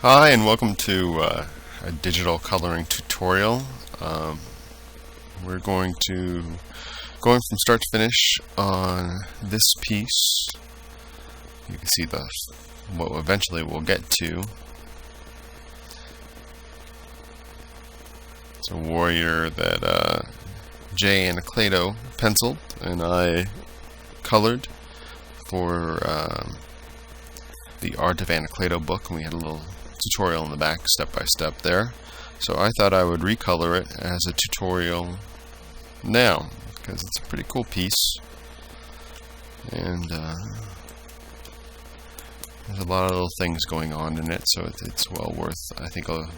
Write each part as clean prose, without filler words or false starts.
Hi, and welcome to a digital coloring tutorial. We're going from start to finish on this piece. You can see what eventually we'll get to. It's a warrior that Jay and Clado penciled, and I colored for the Art of Anacleto book, and we had a little tutorial in the back, step by step there. So I thought I would recolor it as a tutorial now, because it's a pretty cool piece, and there's a lot of little things going on in it, so it's well worth, I think, a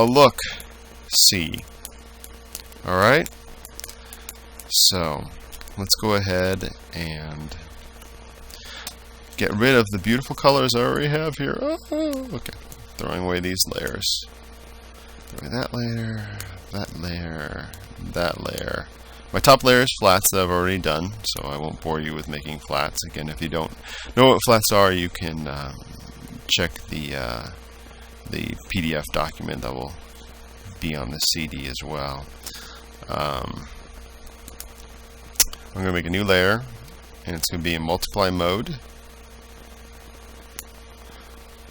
look. See. Alright, so let's go ahead and get rid of the beautiful colors I already have here. Okay. Throwing away these layers. Throwing that layer, that layer, that layer. My top layer is flats that I've already done, so I won't bore you with making flats. Again, if you don't know what flats are, you can check the PDF document that will be on the CD as well. I'm going to make a new layer, and it's going to be in multiply mode.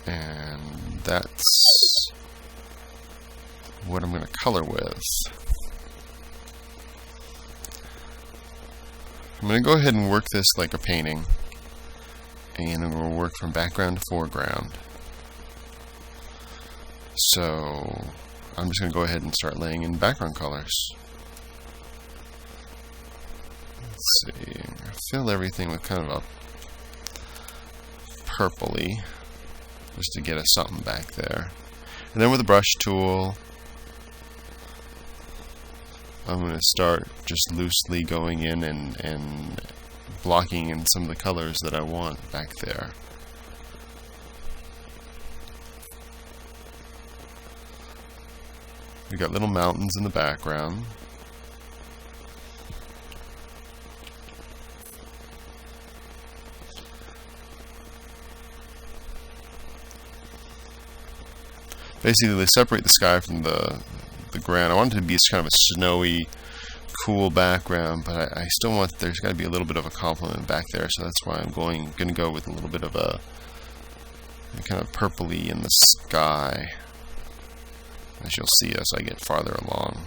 And that's what I'm going to color with. I'm going to go ahead and work this like a painting, and I'm going to work from background to foreground. So I'm just going to go ahead and start laying in background colors. Let's see, fill everything with kind of a purpley, just to get us something back there. And then with the brush tool, I'm going to start just loosely going in and blocking in some of the colors that I want back there. We've got little mountains in the background. Basically, they separate the sky from the ground. I want it to be kind of a snowy, cool background, but I still want, there's got to be a little bit of a complement back there, so that's why I'm going to go with a little bit of a kind of purpley in the sky, as you'll see as I get farther along.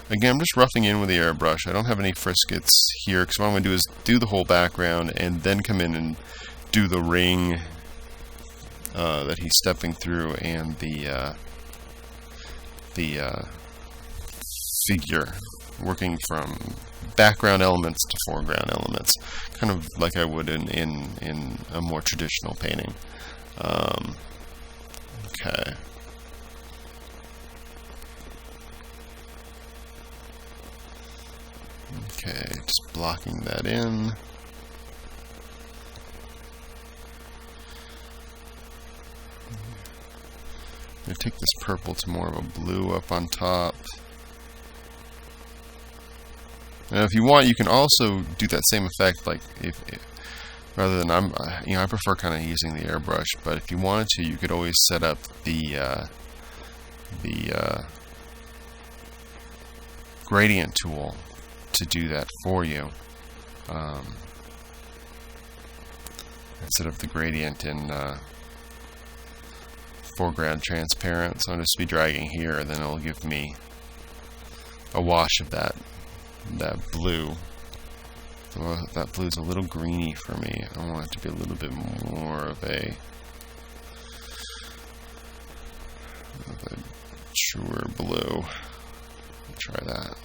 Again, I'm just roughing in with the airbrush. I don't have any friscuits here, because what I'm going to do is do the whole background and then come in and do the ring that he's stepping through, and the figure, working from background elements to foreground elements, kind of like I would in a more traditional painting. Okay. Okay, just blocking that in. I'm going to take this purple to more of a blue up on top. Now, if you want, you can also do that same effect, like if rather than I prefer kind of using the airbrush. But if you wanted to, you could always set up the gradient tool to do that for you. Instead of the gradient in foreground transparent, so I'll just be dragging here, and then it'll give me a wash of that blue. So that blue's a little greeny for me. I want it to be a little bit more of a truer blue. Try that.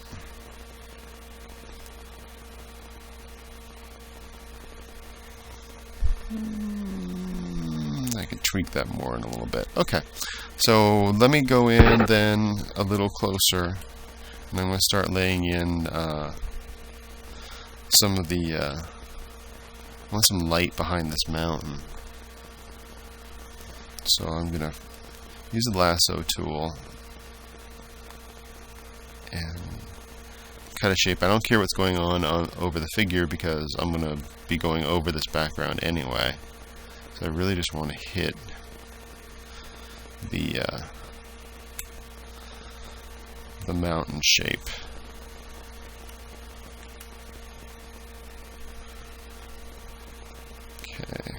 I could tweak that more in a little bit. Okay, so let me go in then a little closer, and I'm going to start laying in some of the I want some light behind this mountain. So I'm going to use the lasso tool and cut a shape. I don't care what's going on over the figure, because I'm going to be going over this background anyway. So I really just want to hit the mountain shape. Okay.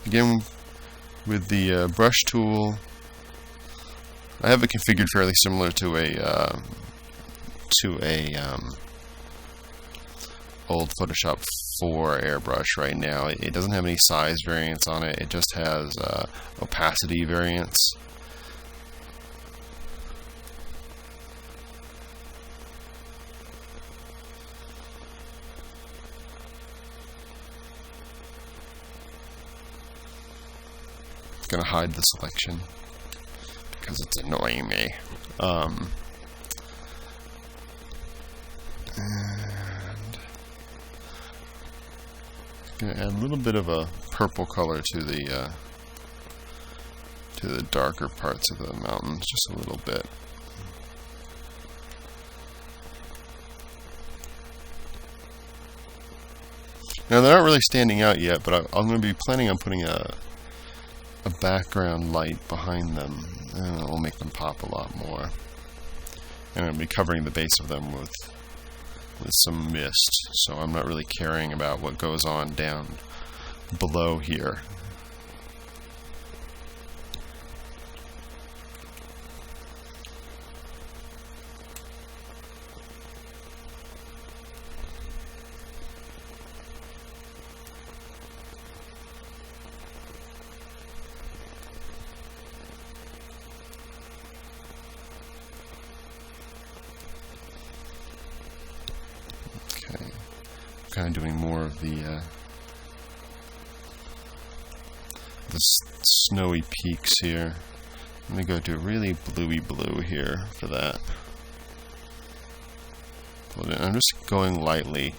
Again, with the brush tool, I have it configured fairly similar to a old Photoshop 4 airbrush right now. It doesn't have any size variance on it. It just has opacity variance. I'm gonna hide the selection because it's annoying me. And gonna add a little bit of a purple color to the darker parts of the mountains, just a little bit. Now they're not really standing out yet, but I'm going to be planning on putting a background light behind them, and it will make them pop a lot more. And I'm going to be covering the base of them with some mist, so I'm not really caring about what goes on down below here. Kind of doing more of the snowy peaks here. I'm going to go to a really bluey blue here for that. I'm just going lightly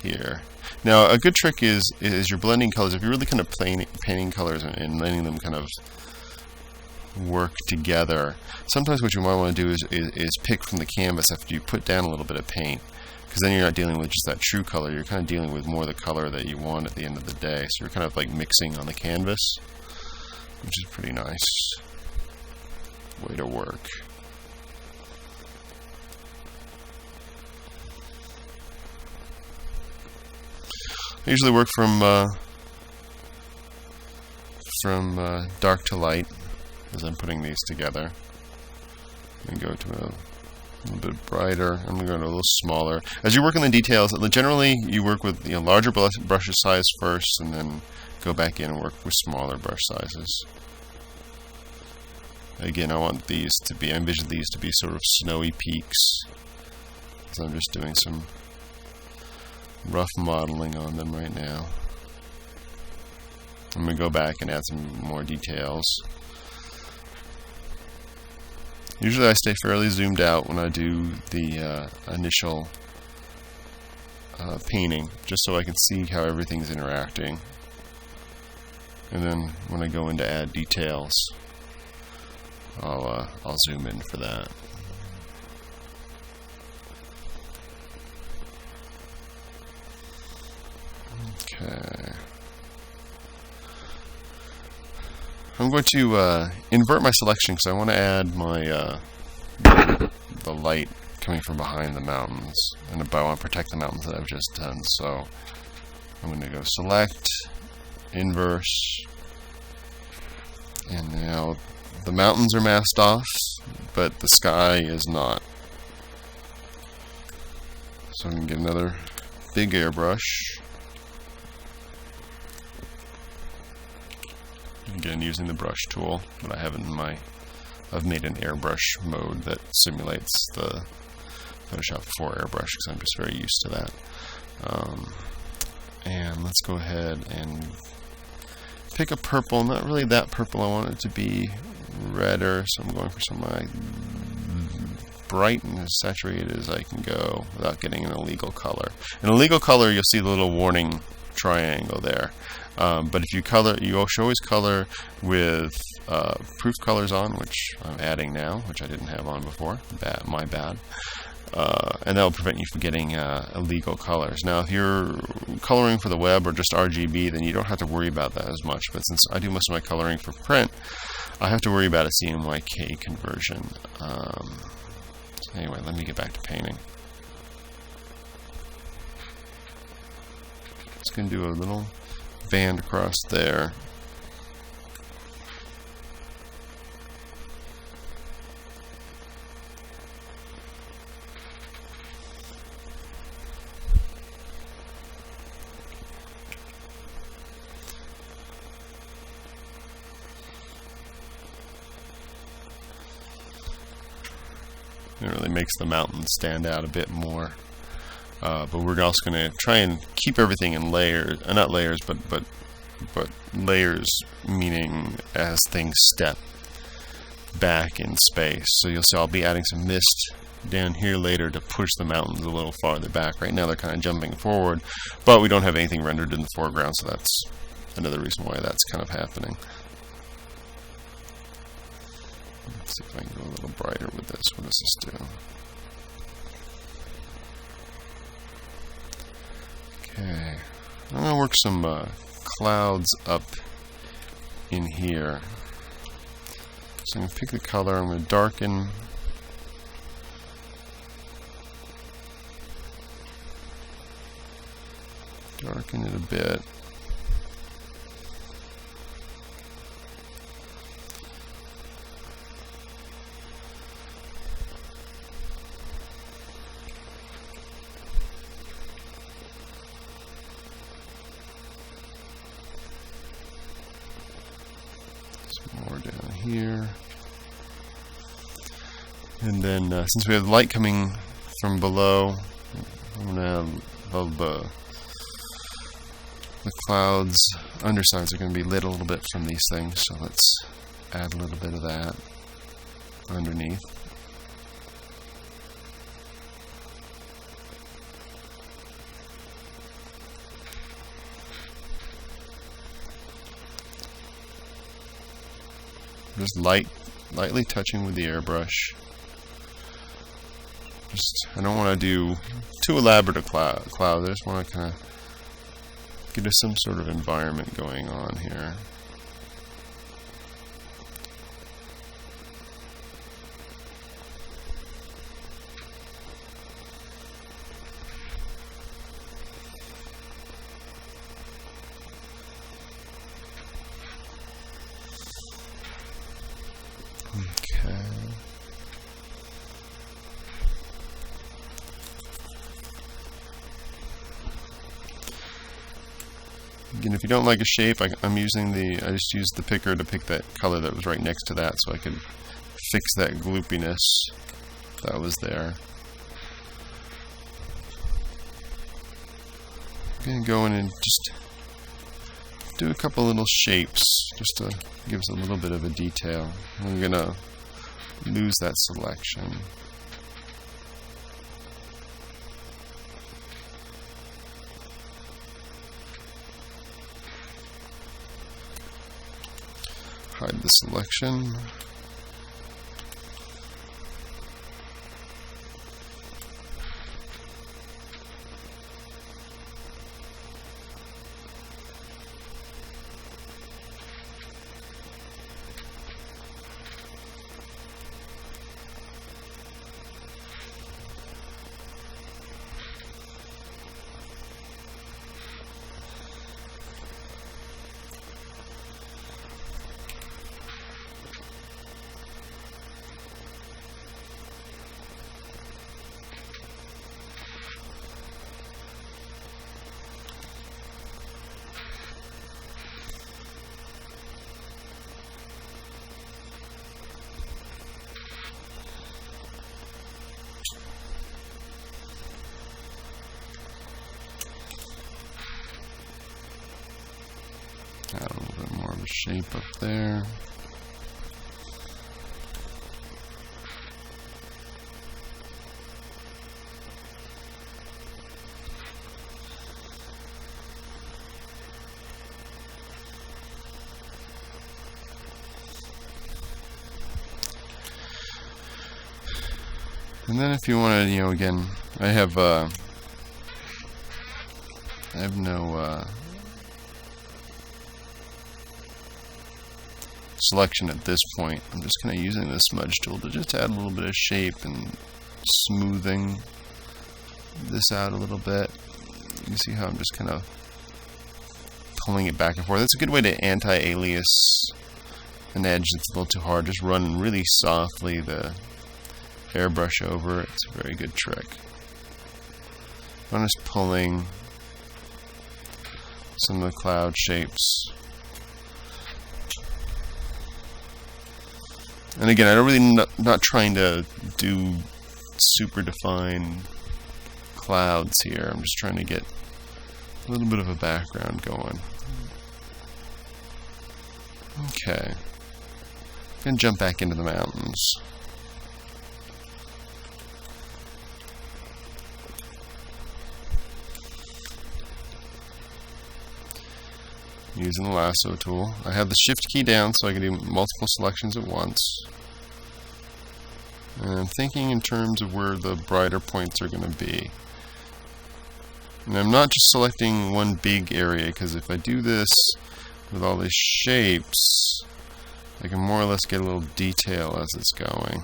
here. Now, a good trick is you're blending colors. If you're really kind of painting colors and letting them kind of work together, sometimes what you might want to do is pick from the canvas after you put down a little bit of paint. Because then you're not dealing with just that true color, you're kind of dealing with more the color that you want at the end of the day. So you're kind of like mixing on the canvas, which is pretty nice way to work. I usually work from dark to light as I'm putting these together. And go to a little bit brighter. I'm going to go to a little smaller. As you work on the details, generally you work with larger brush size first, and then go back in and work with smaller brush sizes. Again, I want these to be, I envision these to be sort of snowy peaks. So I'm just doing some rough modeling on them right now. I'm going to go back and add some more details. Usually I stay fairly zoomed out when I do the initial painting, just so I can see how everything's interacting. And then when I go in to add details, I'll zoom in for that. Okay. I'm going to invert my selection because I want to add my the light coming from behind the mountains, and I want to protect the mountains that I've just done. So I'm going to go select, inverse, and now the mountains are masked off, but the sky is not. So I'm going to get another big airbrush. Again, using the brush tool, but I have it in I've made an airbrush mode that simulates the Photoshop 4 airbrush because I'm just very used to that. And let's go ahead and pick a purple. Not really that purple. I want it to be redder, so I'm going for some bright and as saturated as I can go without getting an illegal color. In a legal color, you'll see the little warning triangle there. But if you color, you should always color with proof colors on, which I'm adding now, which I didn't have on before. My bad. and that will prevent you from getting illegal colors. Now, if you're coloring for the web or just RGB, then you don't have to worry about that as much. But since I do most of my coloring for print, I have to worry about a CMYK conversion. So anyway, let me get back to painting. Just going to do a little band across there. It really makes the mountain stand out a bit more. But we're also going to try and keep everything in layers, not layers, but layers, meaning as things step back in space. So you'll see I'll be adding some mist down here later to push the mountains a little farther back. Right now they're kind of jumping forward, but we don't have anything rendered in the foreground, so that's another reason why that's kind of happening. Let's see if I can go a little brighter with this. What does this do? Okay, I'm going to work some clouds up in here. So I'm going to pick the color, I'm going to darken it a bit. More down here, and then since we have light coming from below, I'm going to have the clouds undersides are going to be lit a little bit from these things, so let's add a little bit of that underneath. Just lightly touching with the airbrush. I don't want to do too elaborate a cloud. I just want to kind of get us some sort of environment going on here. Okay. Again, if you don't like a shape, I just used the picker to pick that color that was right next to that, so I could fix that gloopiness that was there. I'm going to go in and just do a couple little shapes just to give us a little bit of a detail. I'm going to lose that selection. Hide the selection. Add a little bit more of a shape up there. And then if you want to, again, I have no selection at this point. I'm just kind of using the smudge tool to just add a little bit of shape and smoothing this out a little bit. You can see how I'm just kind of pulling it back and forth. That's a good way to anti-alias an edge that's a little too hard. Just run really softly the airbrush over. It's a very good trick. I'm just pulling some of the cloud shapes. And again, I don't really not trying to do super defined clouds here. I'm just trying to get a little bit of a background going. Okay. Gonna jump back into the mountains. Using the lasso tool. I have the shift key down so I can do multiple selections at once. And I'm thinking in terms of where the brighter points are going to be. And I'm not just selecting one big area, because if I do this with all these shapes, I can more or less get a little detail as it's going.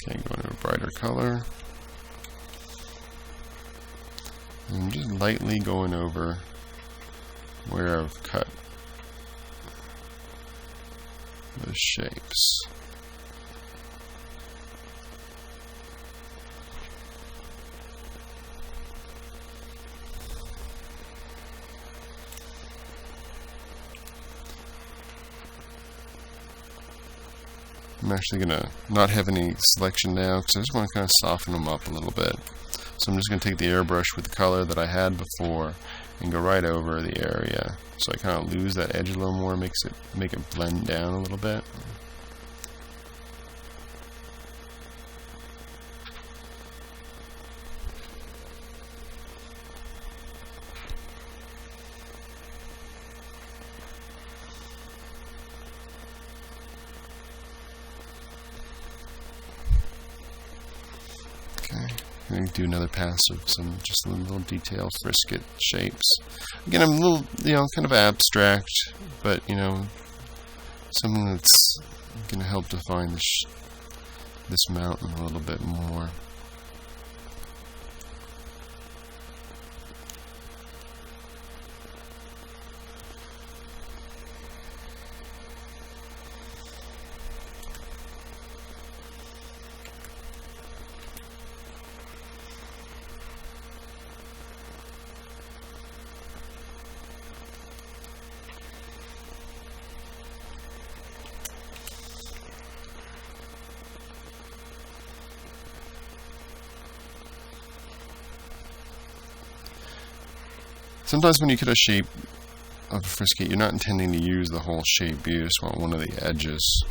Okay, going to a brighter color. And I'm just lightly going over where I've cut those shapes. I'm actually going to not have any selection now because I just want to kind of soften them up a little bit. So I'm just going to take the airbrush with the color that I had before and go right over the area. So I kind of lose that edge a little more, make it blend down a little bit. I'm going to do another pass of some just a little detail frisket shapes. Again, I'm a little, kind of abstract, but, something that's going to help define this mountain a little bit more. Sometimes when you cut a shape of a frisket, you're not intending to use the whole shape, you just want one of the edges.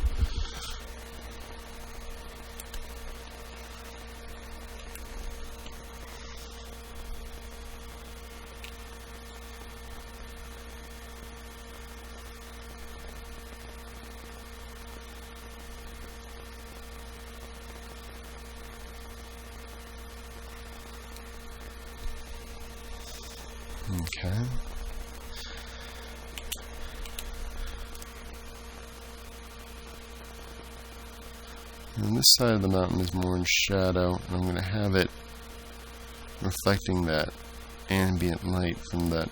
Okay. And this side of the mountain is more in shadow, and I'm going to have it reflecting that ambient light from that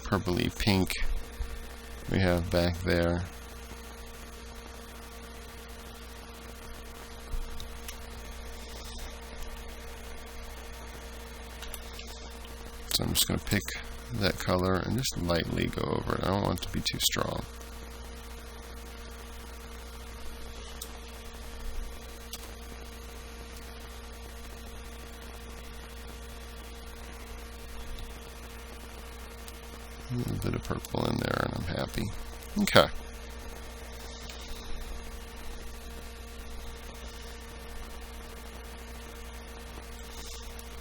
purpley pink we have back there. So I'm just going to pick that color and just lightly go over it. I don't want it to be too strong. A little bit of purple in there and I'm happy. Okay.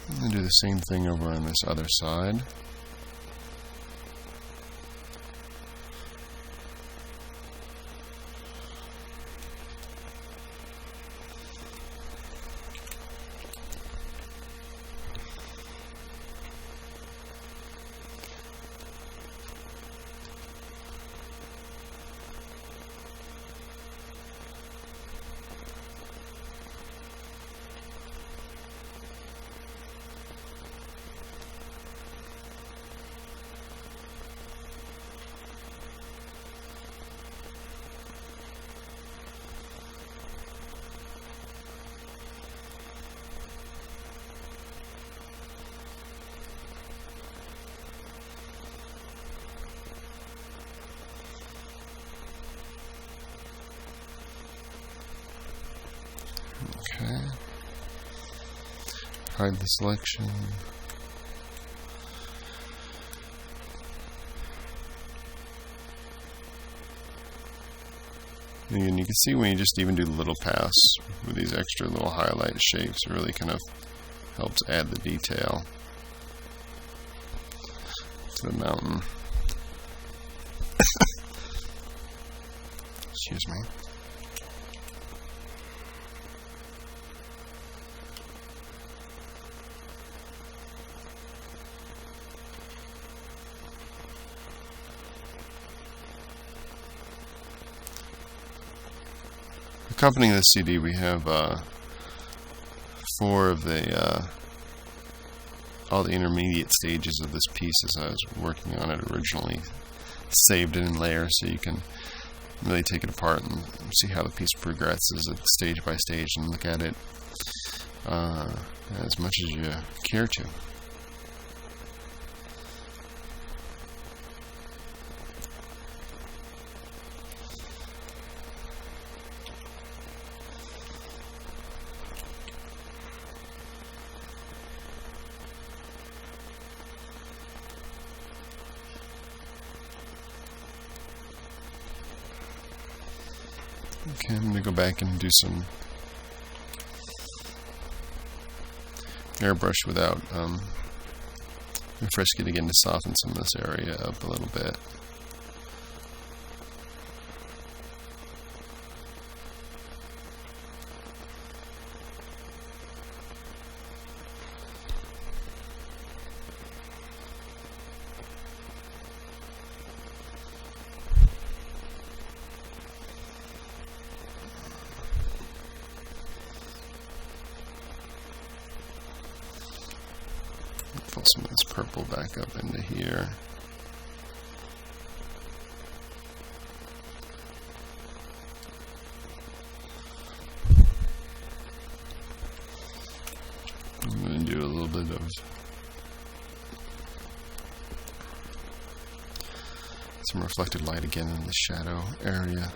I'm going to do the same thing over on this other side. Okay. Hide the selection. And you can see when you just even do the little pass with these extra little highlight shapes, it really kind of helps add the detail to the mountain. Excuse me. Accompanying the CD, we have 4 of the all the intermediate stages of this piece as I was working on it originally, saved it in layers so you can really take it apart and see how the piece progresses stage by stage and look at it as much as you care to. Okay, I'm going to go back and do some airbrush without Fresco again to soften some of this area up a little bit. Pull some of this purple back up into here. I'm going to do a little bit of some reflected light again in the shadow area.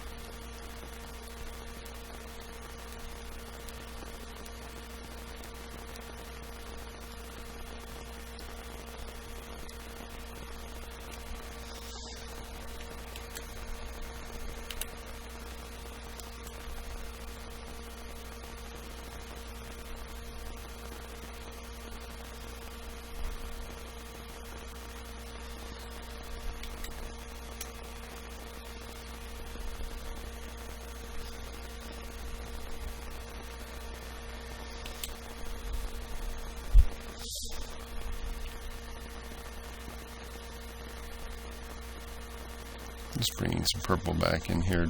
Just bringing some purple back in here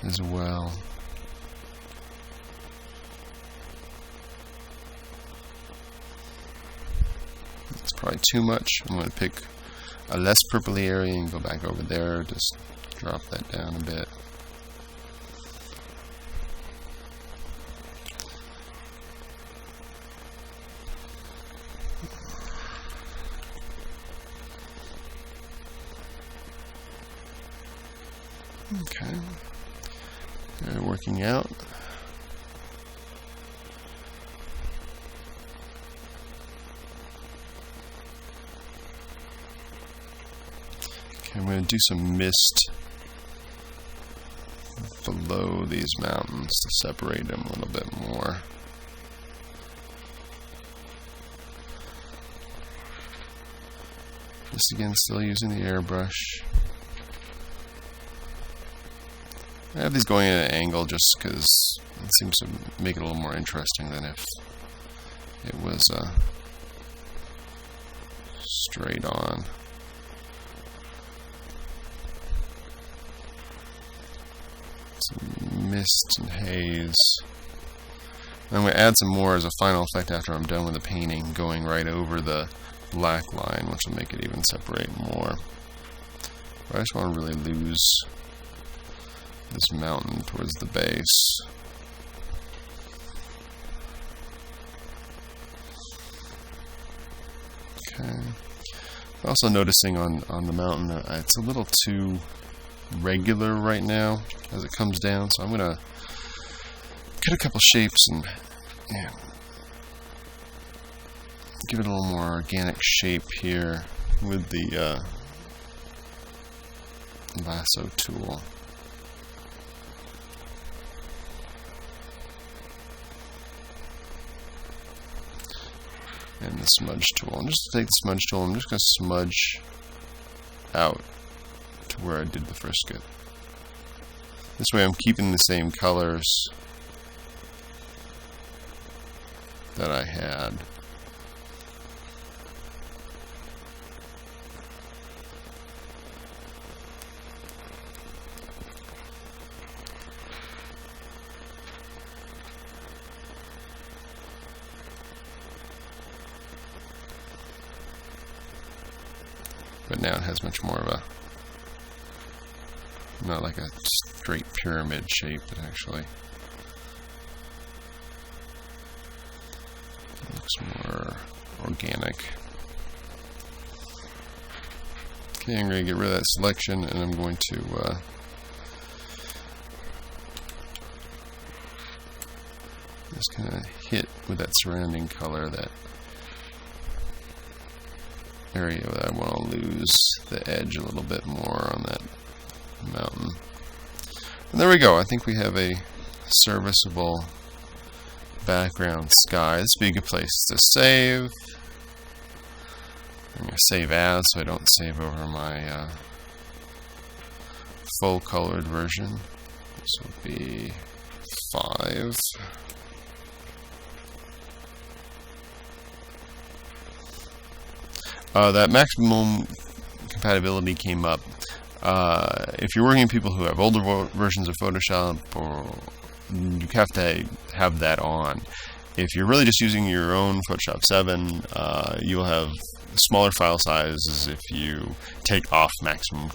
as well. It's probably too much. I'm going to pick a less purpley area and go back over there. Just drop that down a bit. Okay, they're working out. going to do some mist below these mountains to separate them a little bit more. Just again, still using the airbrush. I have these going at an angle just because it seems to make it a little more interesting than if it was straight on. Some mist and haze. I'm going to add some more as a final effect after I'm done with the painting, going right over the black line, which will make it even separate more. But I just want to really lose this mountain towards the base. Okay. Also noticing on the mountain, it's a little too regular right now as it comes down, so I'm going to cut a couple shapes and give it a little more organic shape here with the lasso tool. And the smudge tool. And just to take the smudge tool, I'm just going to smudge out to where I did the first skit. This way I'm keeping the same colors that I had. But now it has much more of a, not like a straight pyramid shape, it actually looks more organic. Okay, I'm going to get rid of that selection, and I'm going to just kind of hit with that surrounding color that area where I want to lose the edge a little bit more on that mountain. And there we go. I think we have a serviceable background sky. This would be a good place to save. I'm going to save as, so I don't save over my full colored version. This will be 5. That maximum compatibility came up. If you're working with people who have older versions of Photoshop, or you have to have that on. If you're really just using your own Photoshop 7, you'll have smaller file sizes if you take off maximum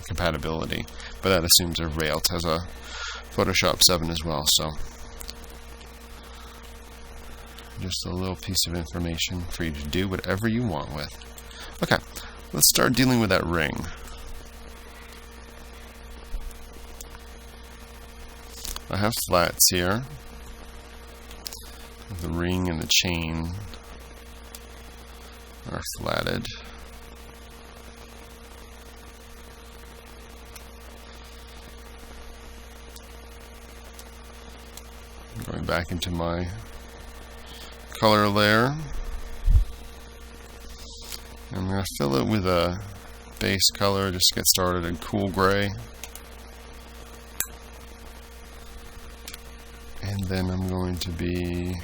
compatibility. But that assumes everybody else has a Photoshop 7 as well. So just a little piece of information for you to do whatever you want with. Okay, let's start dealing with that ring. I have flats here. The ring and the chain are flatted. I'm going back into my color layer. I'm going to fill it with a base color, just to get started in cool gray. And then I'm going to be,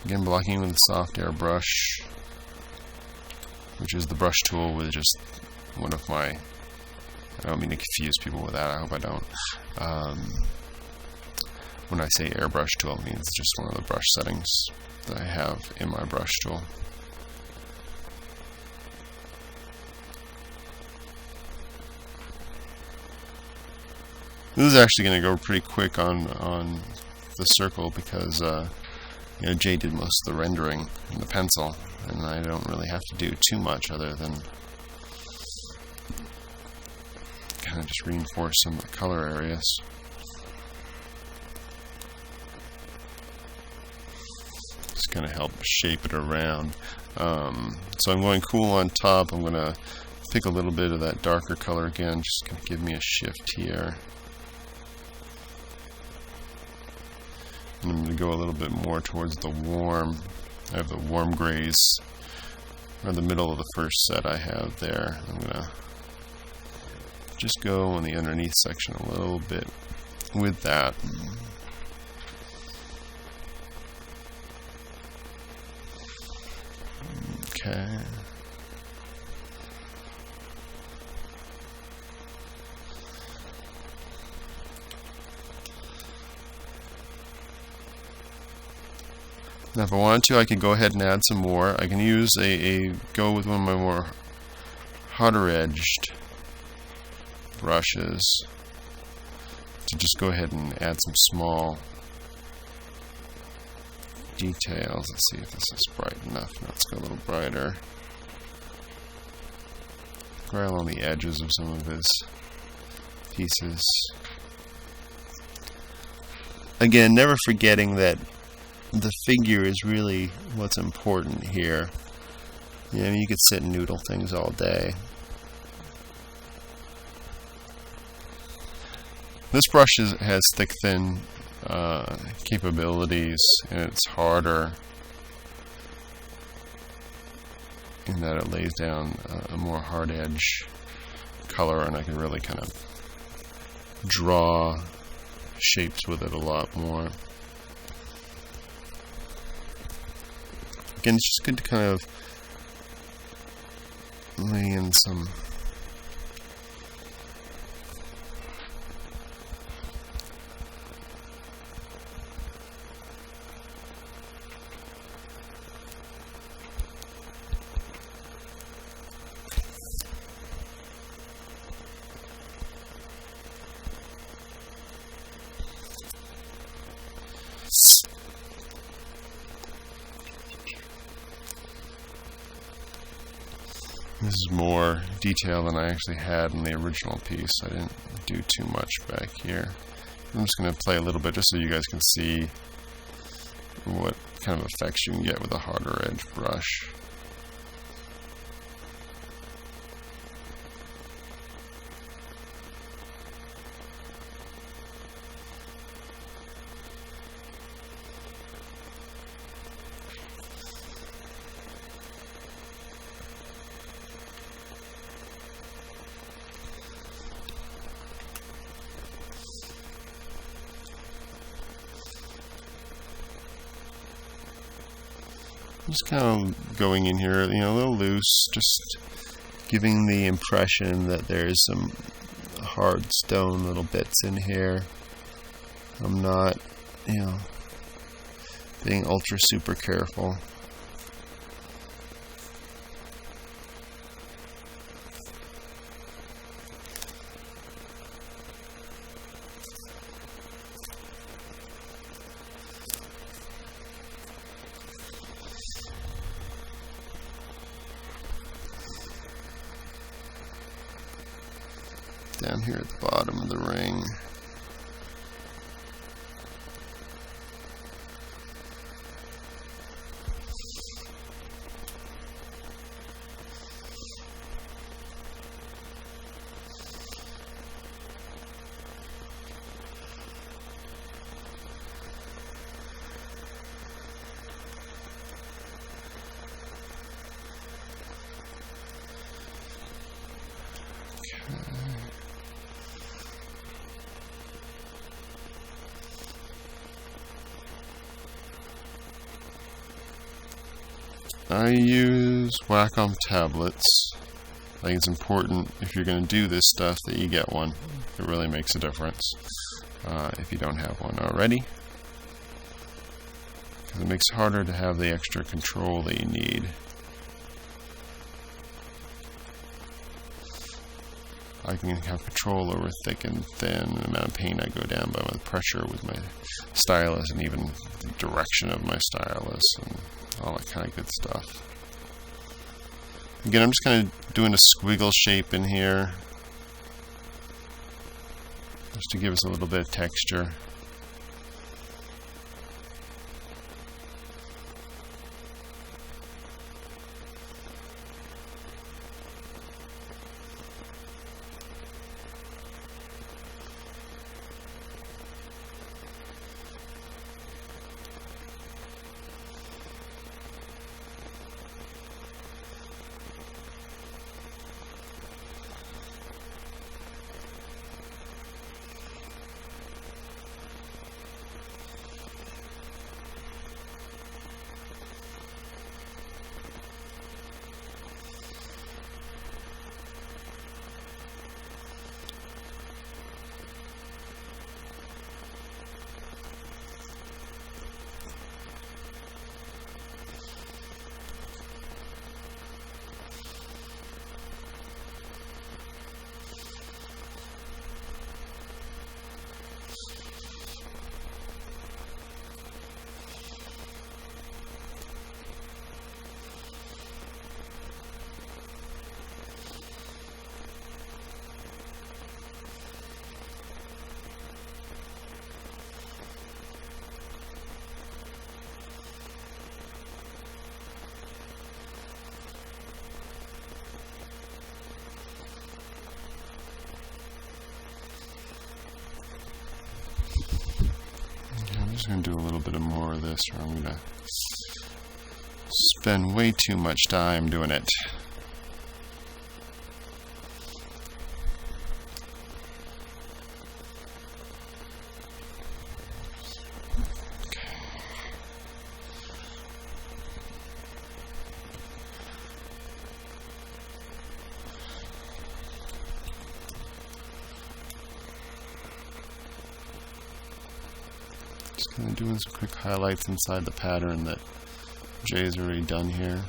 again, blocking with a soft airbrush, which is the brush tool with just one of my, I don't mean to confuse people with that, I hope I don't. When I say airbrush tool, it means just one of the brush settings that I have in my brush tool. This is actually going to go pretty quick on the circle because Jay did most of the rendering in the pencil, and I don't really have to do too much other than kind of just reinforce some of the color areas. Just kind of help shape it around. So I'm going cool on top. I'm going to pick a little bit of that darker color again, just going to give me a shift here. And I'm going to go a little bit more towards the warm. I have the warm grays, or the middle of the first set I have there. I'm going to just go in the underneath section a little bit with that. Okay. Now if I wanted to, I could go ahead and add some more. I can use go with one of my more hotter edged brushes to just go ahead and add some small details. Let's see if this is bright enough. Now let's go a little brighter. Right along the edges of some of his pieces. Again, never forgetting that the figure is really what's important here. You know, you could sit and noodle things all day. This brush has thick, thin capabilities, and it's harder in that it lays down a more hard edge color, and I can really kind of draw shapes with it a lot more. Again, it's just good to kind of lay in some This is more detail than I actually had in the original piece. I didn't do too much back here. I'm just going to play a little bit just so you guys can see what kind of effects you can get with a harder edge brush. Just kind of going in here, you know, a little loose, just giving the impression that there's some hard stone little bits in here. I'm not, you know, being ultra super careful. Down here at the bottom of the ring. I use Wacom tablets. I think it's important if you're going to do this stuff that you get one. It really makes a difference if you don't have one already, because it makes it harder to have the extra control that you need. I can have control over thick and thin, the amount of paint I go down by, with pressure with my stylus, and even the direction of my stylus, and all that kind of good stuff. Again, I'm just kind of doing a squiggle shape in here, just to give us a little bit of texture. just going to do a little bit more of this, or I'm going to spend way too much time doing it. Just kind of doing some quick highlights inside the pattern that Jay's already done here.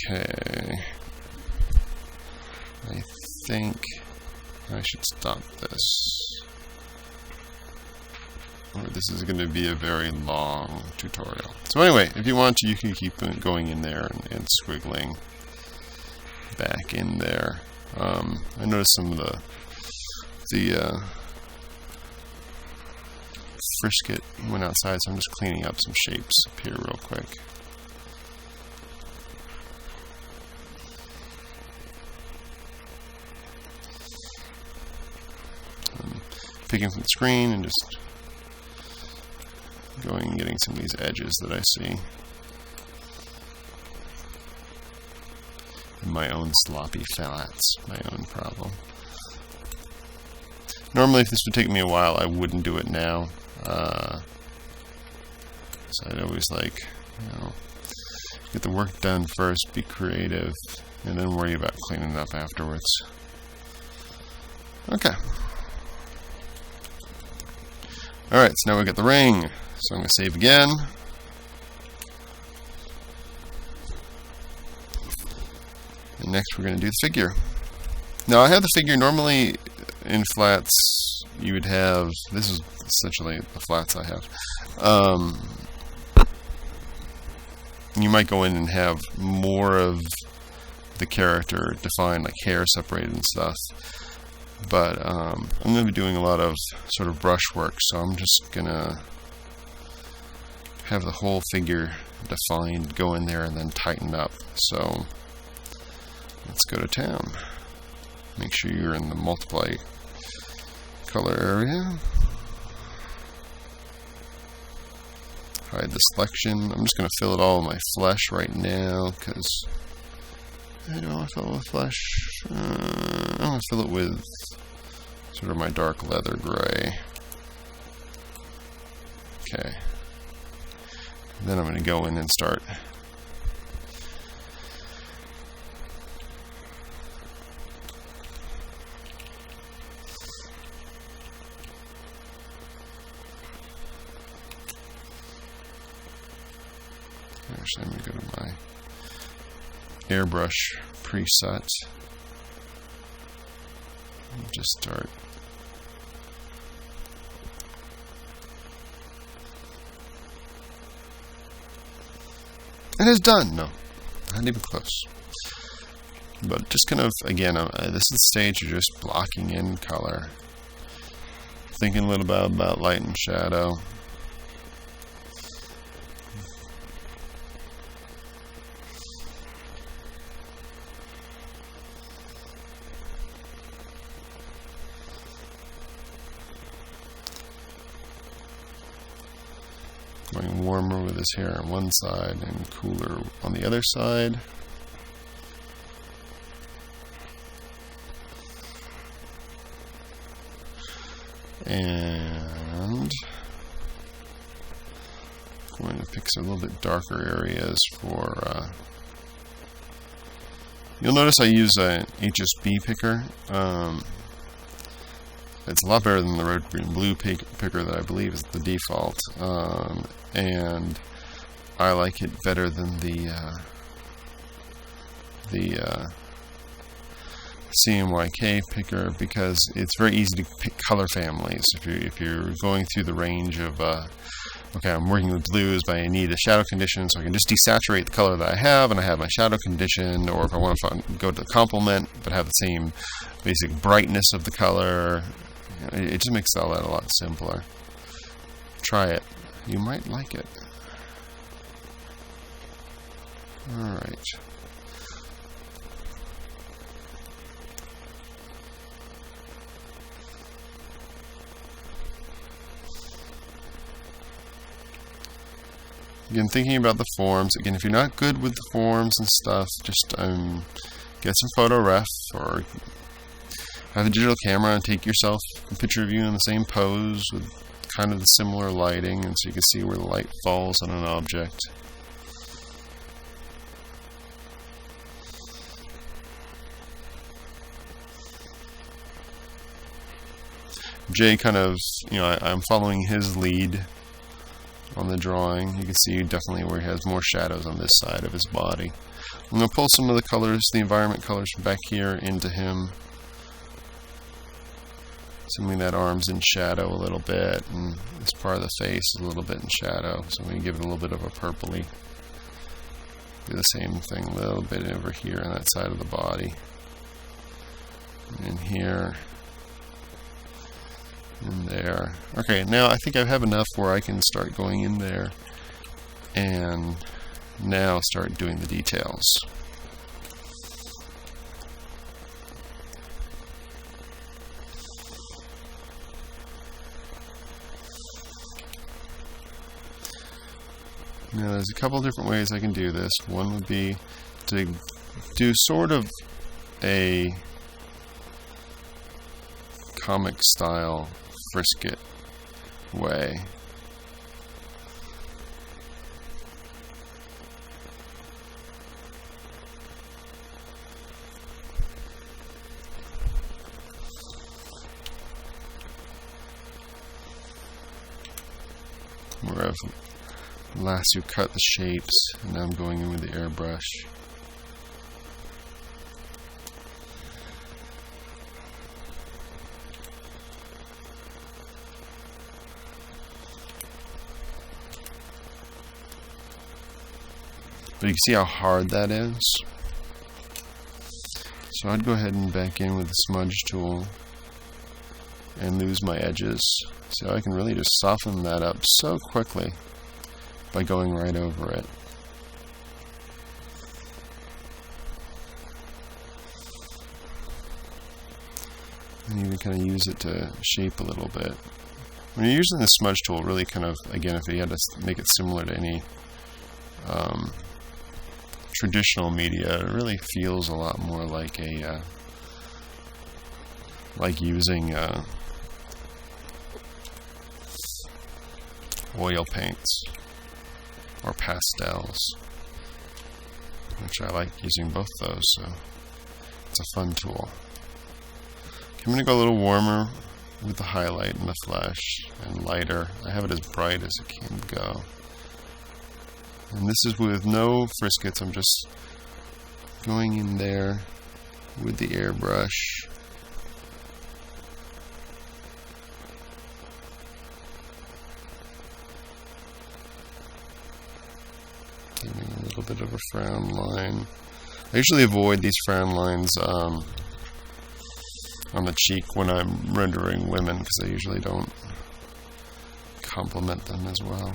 Okay, I think I should stop this, or this is going to be a very long tutorial. So anyway, if you want to, you can keep going in there and squiggling back in there. I noticed some of the frisket went outside, so I'm just cleaning up some shapes up here real quick. Picking from the screen and just going and getting some of these edges that I see. My own sloppy flats, my own problem. Normally, if this would take me a while, I wouldn't do it now. So I'd always like, get the work done first, be creative, and then worry about cleaning it up afterwards. Okay. Alright, so now we got the ring. So I'm going to save again. And next we're going to do the figure. Now I have the figure normally in flats. You would have, this is essentially the flats I have. You might go in and have more of the character defined, like hair separated and stuff. But I'm going to be doing a lot of sort of brush work, so I'm just going to have the whole figure defined, go in there, and then tighten up. So let's go to town. Make sure you're in the multiply color area. Hide the selection. I'm just going to fill it all with my flesh right now, because I don't want to fill it with flesh. I want to fill it with sort of my dark leather gray. Okay. Then I'm going to go in and start actually, I'm going to go to my airbrush preset and just start and it's done. No, not even close. But just kind of, again, this is the stage you're just blocking in color. Thinking a little bit about light and shadow. Going warmer with his hair on one side and cooler on the other side. And I'm going to pick some a little bit darker areas for. You'll notice I use an HSB picker. It's a lot better than the red, green, blue picker that I believe is the default, and I like it better than the CMYK picker because it's very easy to pick color families. If you're going through the range of okay, I'm working with blues, but I need a shadow condition, so I can just desaturate the color that I have, and I have my shadow condition. Or if I want to go to the complement, but have the same basic brightness of the color, it just makes all that a lot simpler. Try it. You might like it. Alright. Again, thinking about the forms. Again, if you're not good with the forms and stuff, just get some photo ref or have a digital camera and take yourself a picture of you in the same pose with kind of the similar lighting, and so you can see where the light falls on an object. Jay kind of, I'm following his lead on the drawing. You can see definitely where he has more shadows on this side of his body. I'm going to pull some of the colors, the environment colors from back here into him. Assuming that arm's in shadow a little bit, and this part of the face is a little bit in shadow, so I'm going to give it a little bit of a purpley. Do the same thing a little bit over here on that side of the body. And in here. In there. Okay, now I think I have enough where I can start going in there and now start doing the details. Now there's a couple different ways I can do this. One would be to do sort of a comic style frisket way. Where I've lasso cut the shapes, and now I'm going in with the airbrush. But you can see how hard that is. So I'd go ahead and back in with the smudge tool and lose my edges. So I can really just soften that up so quickly by going right over it. And even kind of use it to shape a little bit. When you're using the smudge tool, really kind of, again, if you had to make it similar to any traditional media, it really feels a lot more like a like using oil paints or pastels, which I like using both those, so it's a fun tool. Okay, I'm going to go a little warmer with the highlight and the flesh, and lighter. I have it as bright as it can go. And this is with no friskets. I'm just going in there with the airbrush. Giving a little bit of a frown line. I usually avoid these frown lines on the cheek when I'm rendering women, because I usually don't complement them as well.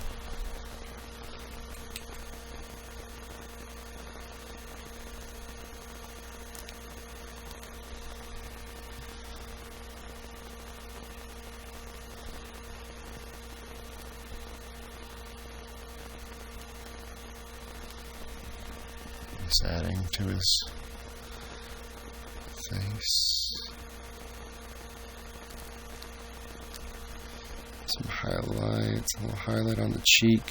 Just adding to his face. Some highlights, a little highlight on the cheek.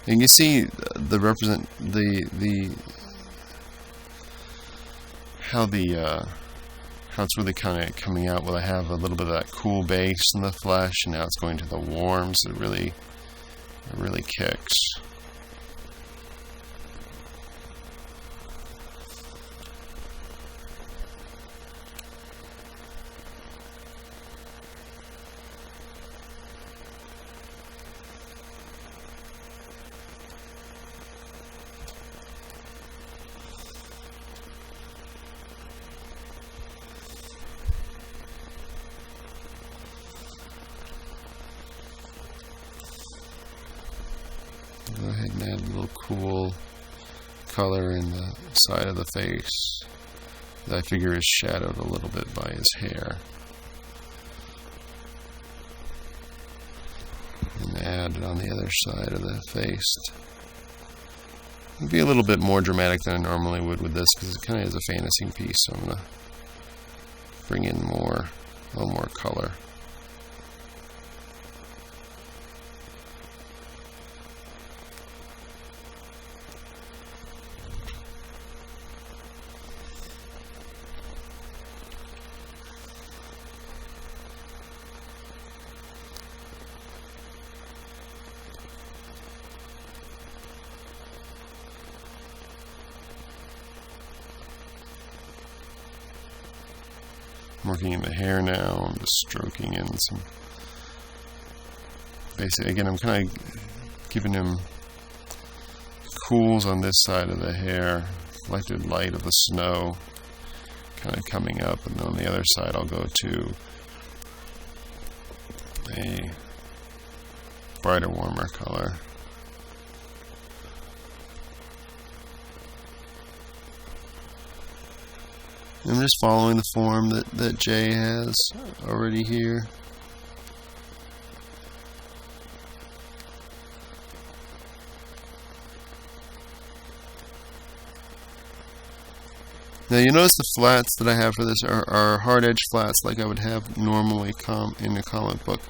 And you can see how it's really kind of coming out. Well, I have a little bit of that cool base in the flesh, and now it's going to the warm, so it really kicks. Go ahead and add a little cool color in the side of the face that I figure is shadowed a little bit by his hair. And add it on the other side of the face. It'll be a little bit more dramatic than I normally would with this, because it kind of is a fantasy piece, so I'm going to bring in a little more color. I'm working in the hair now. I'm just stroking in some basic. Again, I'm kind of giving him cools on this side of the hair, reflected light of the snow kind of coming up, and then on the other side I'll go to a brighter, warmer color. I'm just following the form that Jay has already here. Now you notice the flats that I have for this are hard edge flats like I would have normally in a comic book.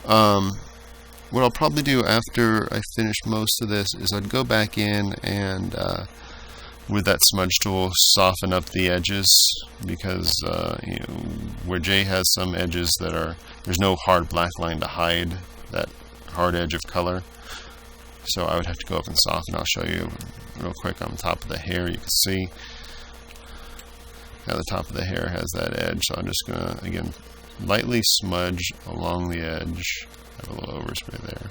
What I'll probably do after I finish most of this is I'd go back in and with that smudge tool soften up the edges, because you know, where Jay has some edges that there's no hard black line to hide that hard edge of color, so I would have to go up and soften. I'll show you real quick on the top of the hair. You can see how the top of the hair has that edge, so I'm just gonna again lightly smudge along the edge, have a little overspray there,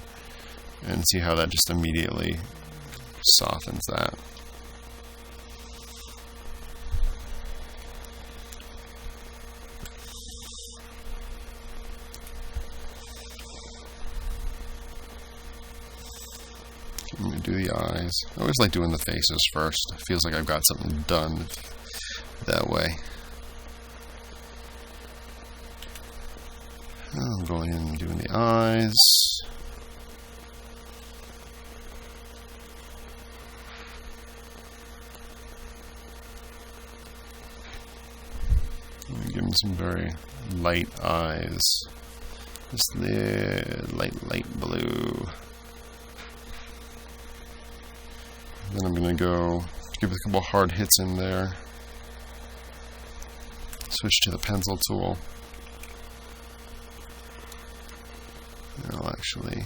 and see how that just immediately softens that. I'm going to do the eyes. I always like doing the faces first. It feels like I've got something done that way. I'm going in and doing the eyes. Give him some very light eyes. Just the light blue. Then I'm going to go give it a couple hard hits in there. Switch to the pencil tool. And I'll actually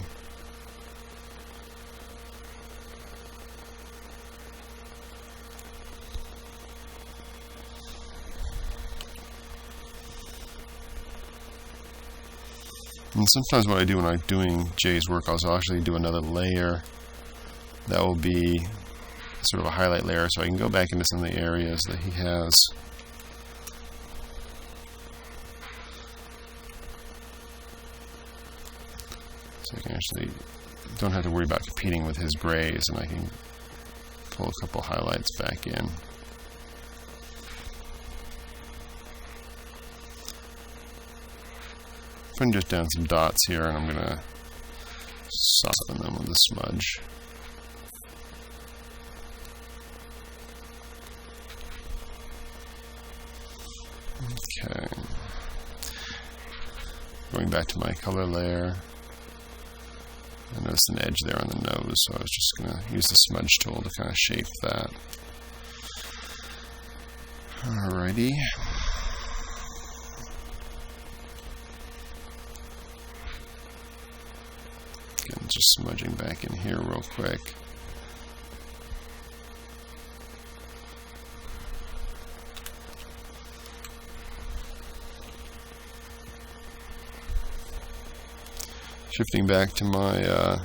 And sometimes what I do when I'm doing Jay's work, I'll actually do another layer that will be sort of a highlight layer, so I can go back into some of the areas that he has. So I can actually don't have to worry about competing with his grays, and I can pull a couple highlights back in. Putting just down some dots here, and I'm going to soften them with a smudge. Okay. Going back to my color layer. I noticed an edge there on the nose, so I was just going to use the smudge tool to kind of shape that. Alrighty. Again, just smudging back in here real quick. Shifting back to my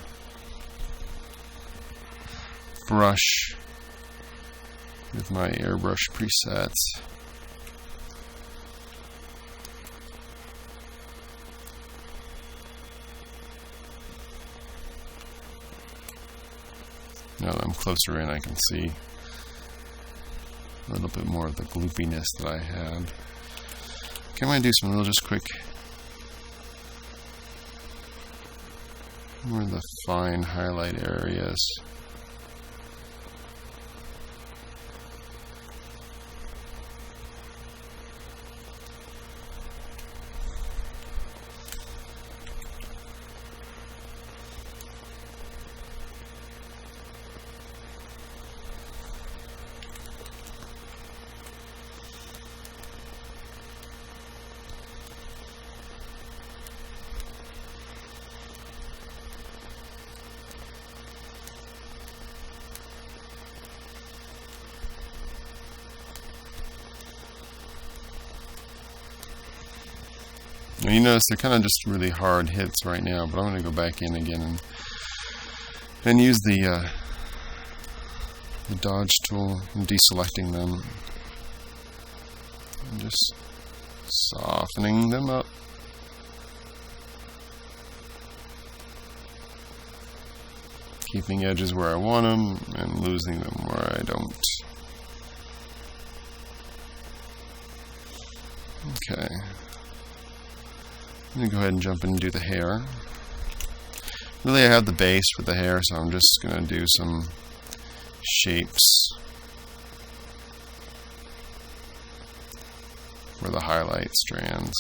brush with my airbrush presets. Now that I'm closer in, I can see a little bit more of the gloopiness that I had. Okay, I'm going to do some real just quick, more of the fine highlight areas. And you notice they're kind of just really hard hits right now, but I'm going to go back in again and use the dodge tool and deselecting them and just softening them up. Keeping edges where I want them and losing them where I don't. Okay. I'm going to go ahead and jump in and do the hair. Really, I have the base for the hair, so I'm just going to do some shapes for the highlight strands.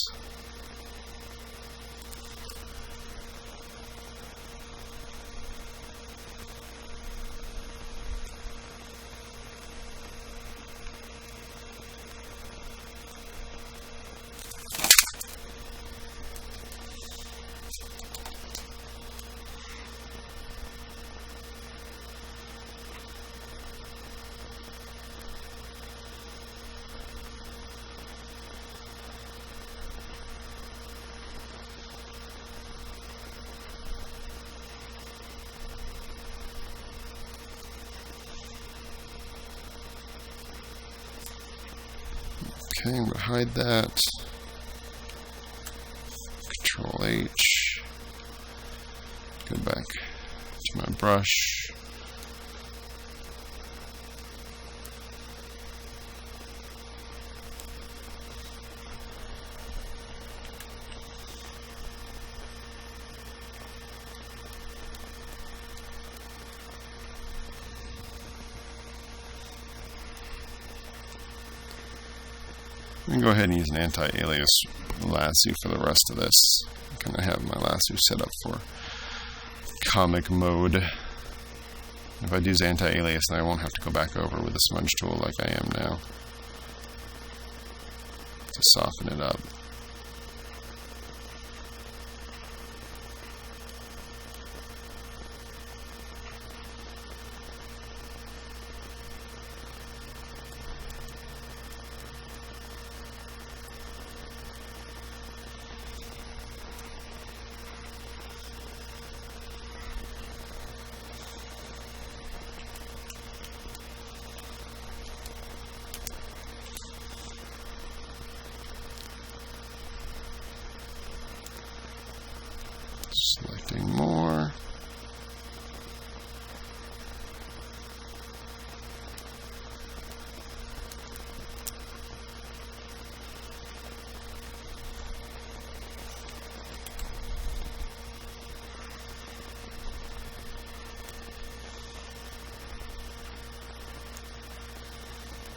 Okay, I'm going to hide that. Control H. Go back to my brush. I'm going to go ahead and use an anti-alias lasso for the rest of this. I'm going to have my lasso set up for comic mode. If I use anti-alias, then I won't have to go back over with the smudge tool like I am now to soften it up.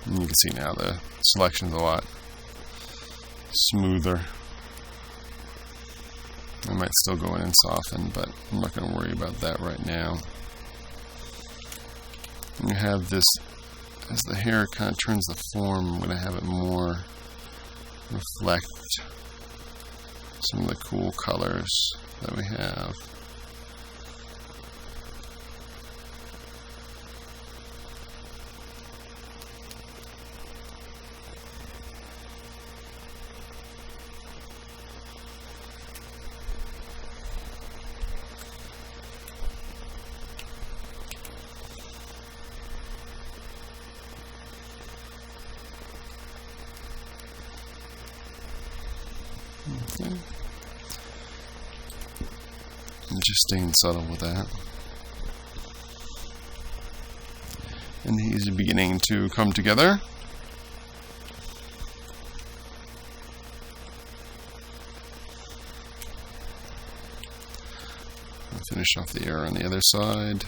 And you can see now the selection's a lot smoother. I might still go in and soften, but I'm not going to worry about that right now. I'm going to have this, as the hair kind of turns the form, I'm going to have it more reflect some of the cool colors that we have. Okay. And just staying subtle with that. And he's beginning to come together. I'll finish off the air on the other side.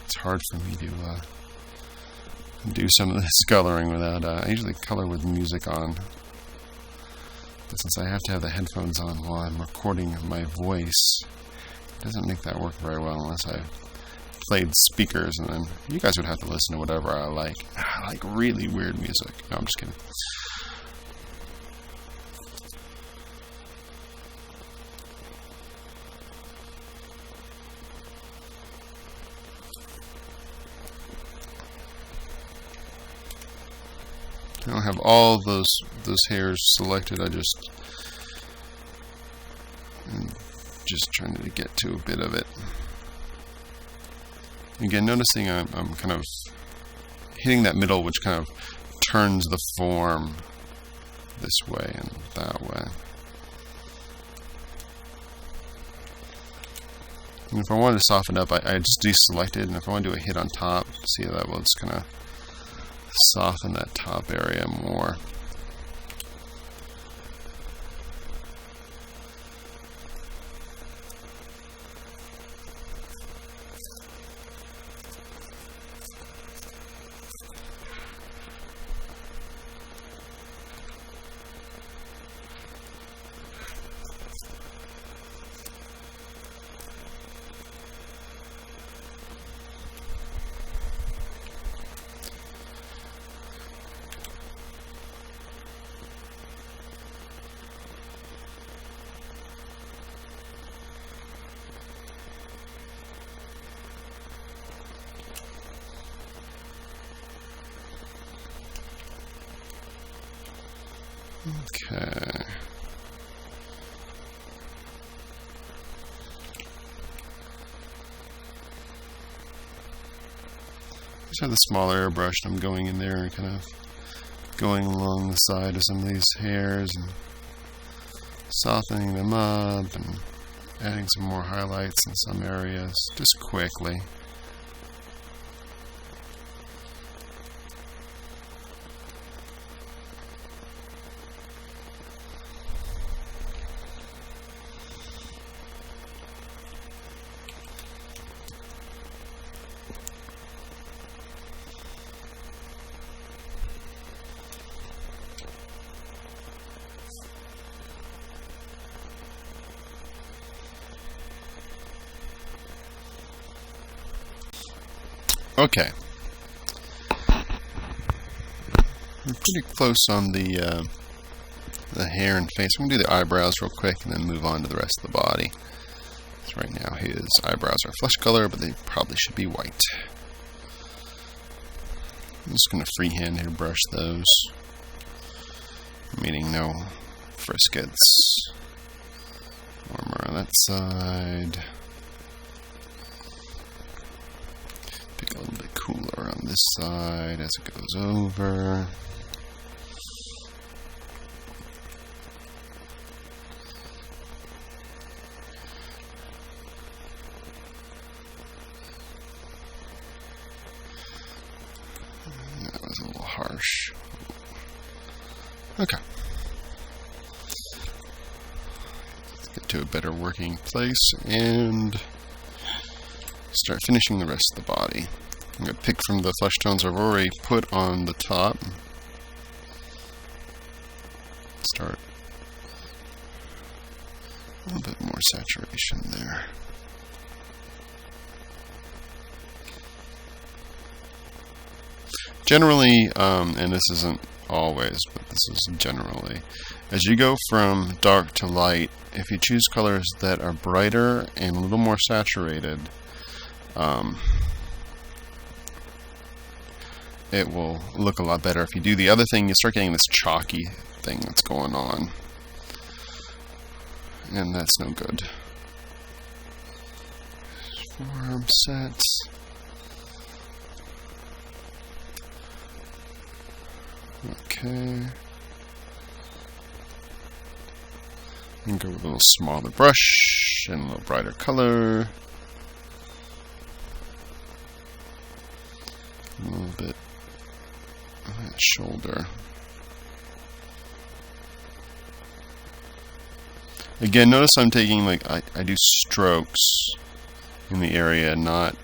It's hard for me to do some of this coloring without, I usually color with music on, but since I have to have the headphones on while I'm recording my voice, it doesn't make that work very well unless I played speakers, and then you guys would have to listen to whatever I like. I like really weird music. No, I'm just kidding. I don't have all those hairs selected. I'm just trying to get to a bit of it. Again, noticing I'm kind of hitting that middle, which kind of turns the form this way and that way. And if I wanted to soften up, I just deselect it, and if I want to do a hit on top, see that will just kind of soften that top area more. Okay. Just have the smaller airbrush, and I'm going in there and kind of going along the side of some of these hairs and softening them up and adding some more highlights in some areas, just quickly. Okay. We're pretty close on the hair and face. We're going to do the eyebrows real quick and then move on to the rest of the body. So right now his eyebrows are flesh color, but they probably should be white. I'm just going to freehand airbrush those, meaning no friscuits. Warmer on that side. Pick a little bit cooler on this side as it goes over. That was a little harsh. Okay. Let's get to a better working place and start finishing the rest of the body. I'm going to pick from the flesh tones I've already put on the top. Start a little bit more saturation there. Generally, and this isn't always, but this is generally, as you go from dark to light, if you choose colors that are brighter and a little more saturated, it will look a lot better. If you do the other thing, you start getting this chalky thing that's going on, and that's no good. Form sets. Okay. And go with a little smaller brush and a little brighter color. A little bit of that shoulder. Again, notice I'm taking, like, I do strokes in the area, not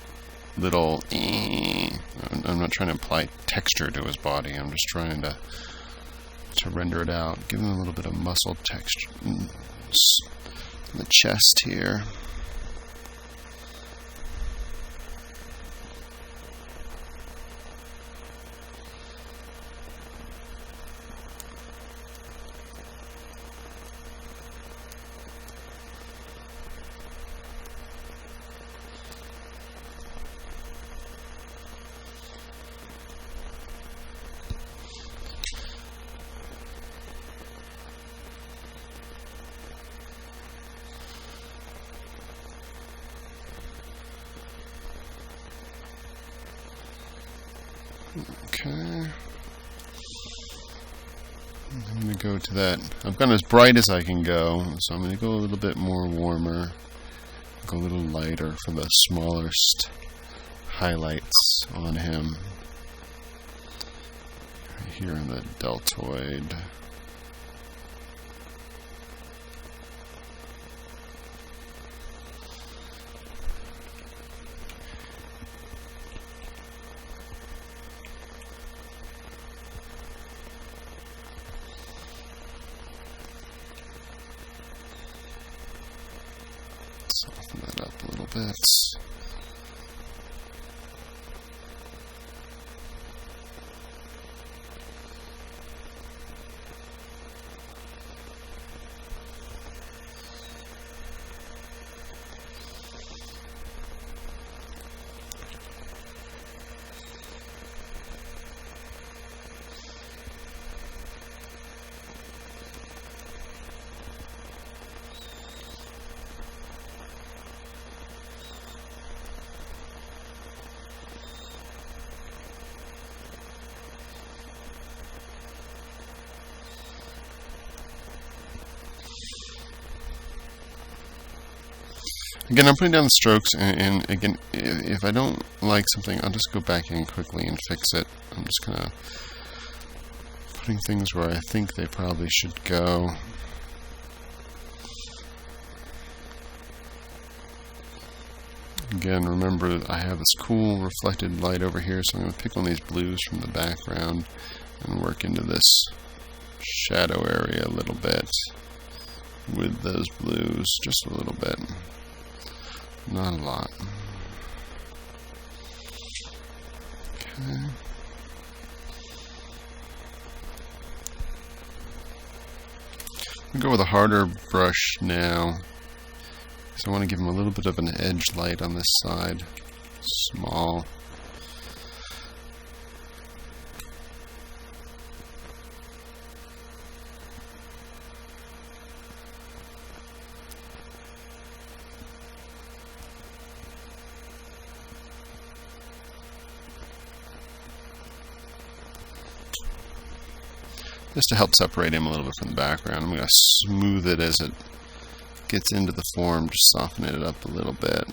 little. I'm not trying to apply texture to his body. I'm just trying to render it out. Give him a little bit of muscle texture in the chest here. Okay. I'm going to go to that. I've gone as bright as I can go, so I'm going to go a little bit more warmer. Go a little lighter for the smallest highlights on him. Right here in the deltoid. Soften that up a little bit. Again, I'm putting down the strokes, and again, if I don't like something, I'll just go back in quickly and fix it. I'm just kind of putting things where I think they probably should go. Again, remember that I have this cool reflected light over here, so I'm going to pick on these blues from the background and work into this shadow area a little bit with those blues, just a little bit. Not a lot. Okay. I'll go with a harder brush now. So I want to give him a little bit of an edge light on this side. Small. just to help separate him a little bit from the background. I'm going to smooth it as it gets into the form, just soften it up a little bit.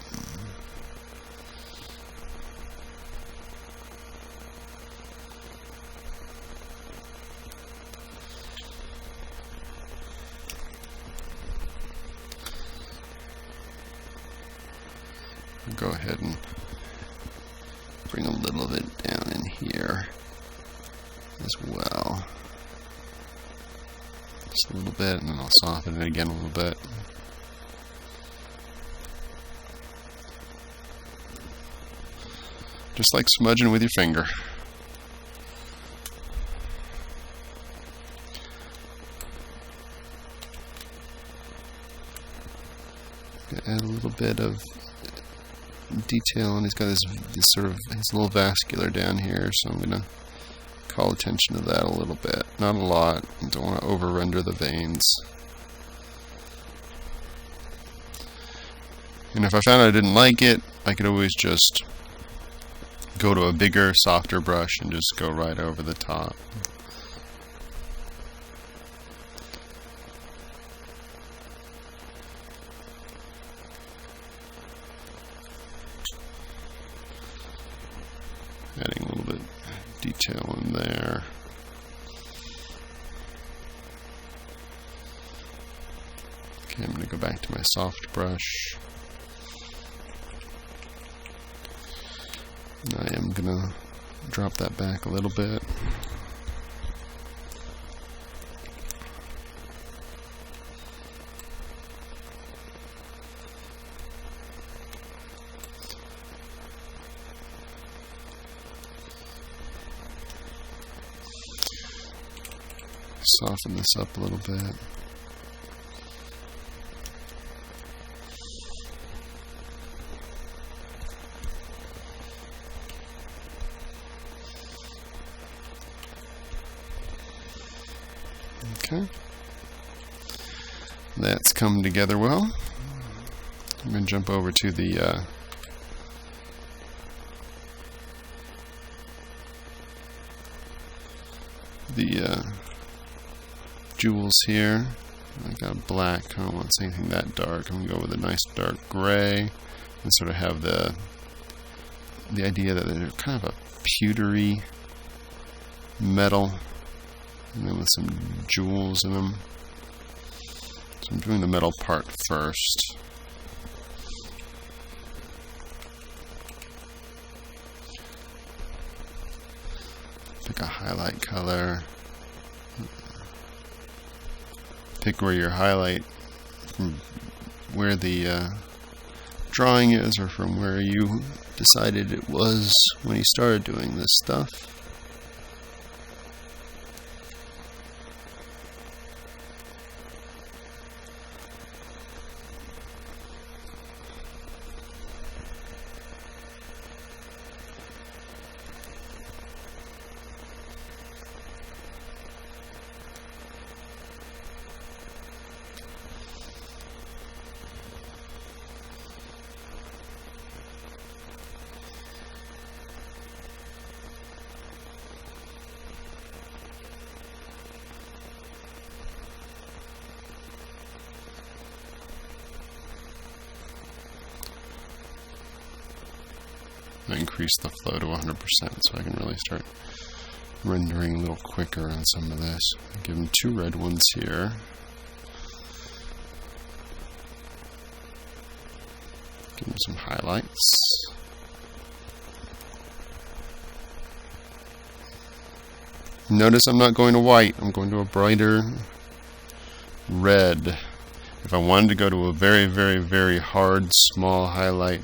Go ahead and bring a little of it down in here as well. Just a little bit, and then I'll soften it again a little bit. Just like smudging with your finger. Add a little bit of detail, and he's got this sort of his little vascular down here, so I'm going to call attention to that a little bit. Not a lot. I don't want to over render the veins. And if I found I didn't like it, I could always just go to a bigger, softer brush and just go right over the top. Adding a little bit of detail in there. Okay, I'm going to go back to my soft brush. And I am going to drop that back a little bit. Soften this up a little bit. Okay. That's come together well. I'm going to jump over to the jewels here. I got black. I don't want anything that dark. I'm going to go with a nice dark gray and sort of have the idea that they're kind of a pewtery metal, and then with some jewels in them. So I'm doing the metal part first. Pick a highlight color. Pick where your highlight, from where the drawing is, or from where you decided it was when you started doing this stuff. I increase the flow to 100% so I can really start rendering a little quicker on some of this. Give them 2 red ones here. Give them some highlights. Notice I'm not going to white, I'm going to a brighter red. If I wanted to go to a very, very, very hard, small highlight,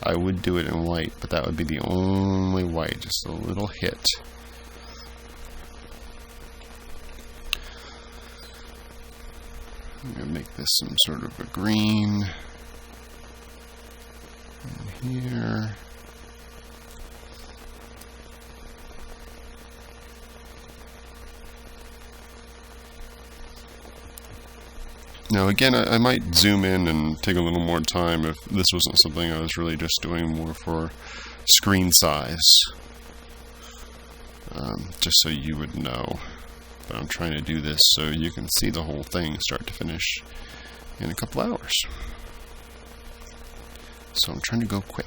I would do it in white, but that would be the only white, just a little hit. I'm going to make this some sort of a green. And here. Now again, I might zoom in and take a little more time if this wasn't something I was really just doing more for screen size. Just so you would know. but I'm trying to do this so you can see the whole thing start to finish in a couple hours. So I'm trying to go quick.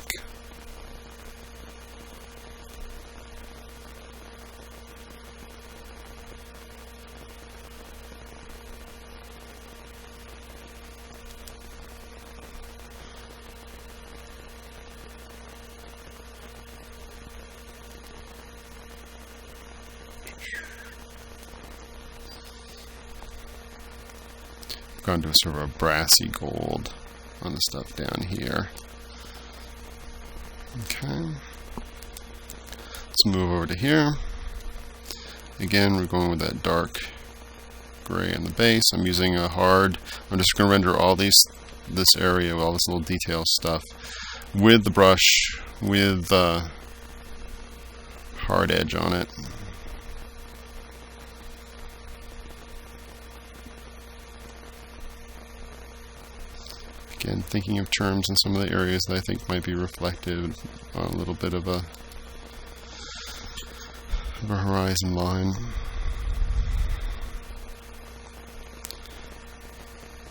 Gone to a sort of a brassy gold on the stuff down here. Okay. Let's move over to here. Again, we're going with that dark gray in the base. I'm using a hard. I'm just going to render all this area, all this little detail stuff, with the brush, with hard edge on it. Again, thinking of terms in some of the areas that I think might be reflective on a little bit of a horizon line.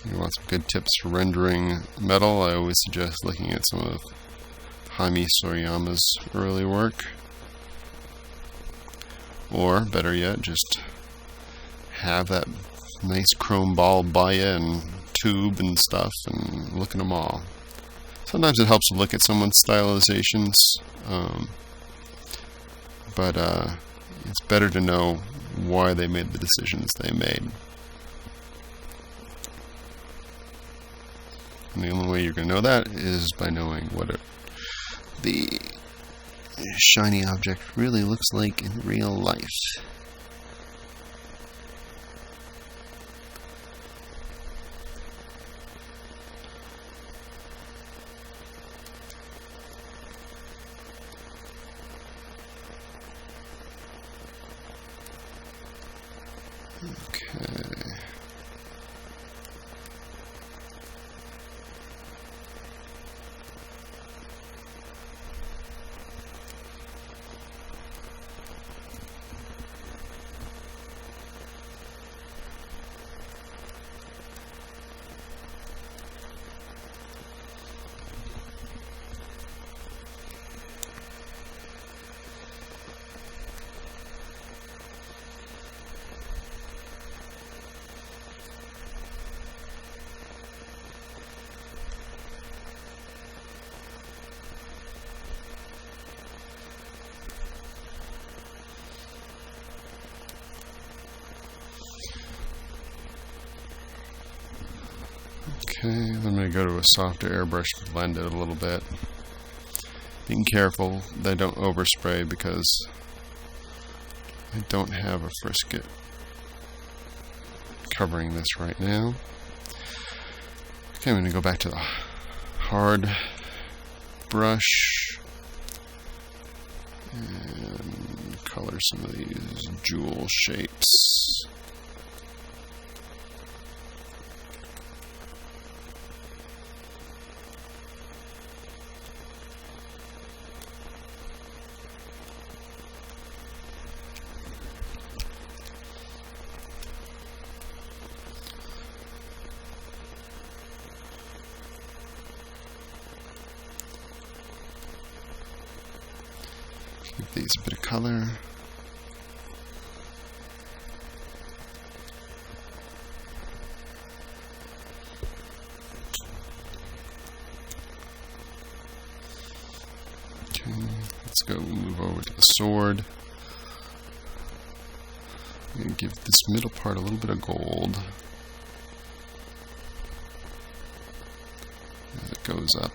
You want some good tips for rendering metal? I always suggest looking at some of Jaime Sorayama's early work. Or, better yet, just have that nice chrome ball by you and tube and stuff and look at them all. Sometimes it helps to look at someone's stylizations, but it's better to know why they made the decisions they made. And the only way you're going to know that is by knowing what the shiny object really looks like in real life. Okay. Okay, I'm going to go to a softer airbrush to blend it a little bit. Being careful that I don't overspray because I don't have a frisket covering this right now. Okay, I'm going to go back to the hard brush and color some of these jewel shapes. Give these a bit of color. Okay, let's go move over to the sword. I'm going to give this middle part a little bit of gold as it goes up.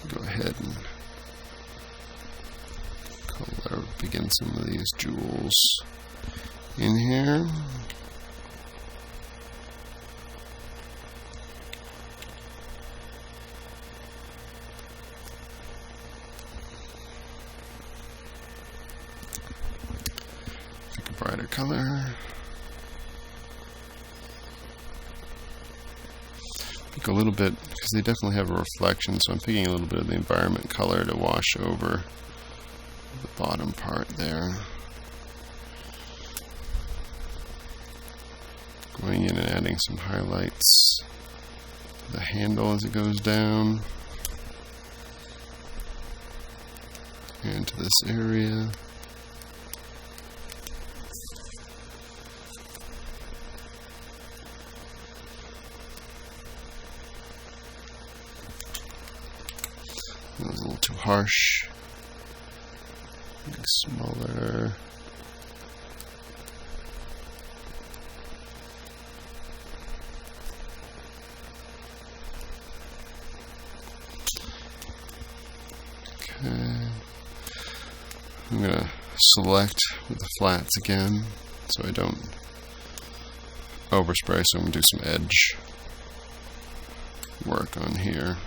Go ahead and color, begin some of these jewels in here. brighter color. Pick a little bit, because they definitely have a reflection, so I'm picking a little bit of the environment color to wash over the bottom part there. Going in and adding some highlights to the handle as it goes down. And to this area. That was a little too harsh. Make it smaller. Okay. I'm going to select with the flats again so I don't overspray, so I'm going to do some edge work on here.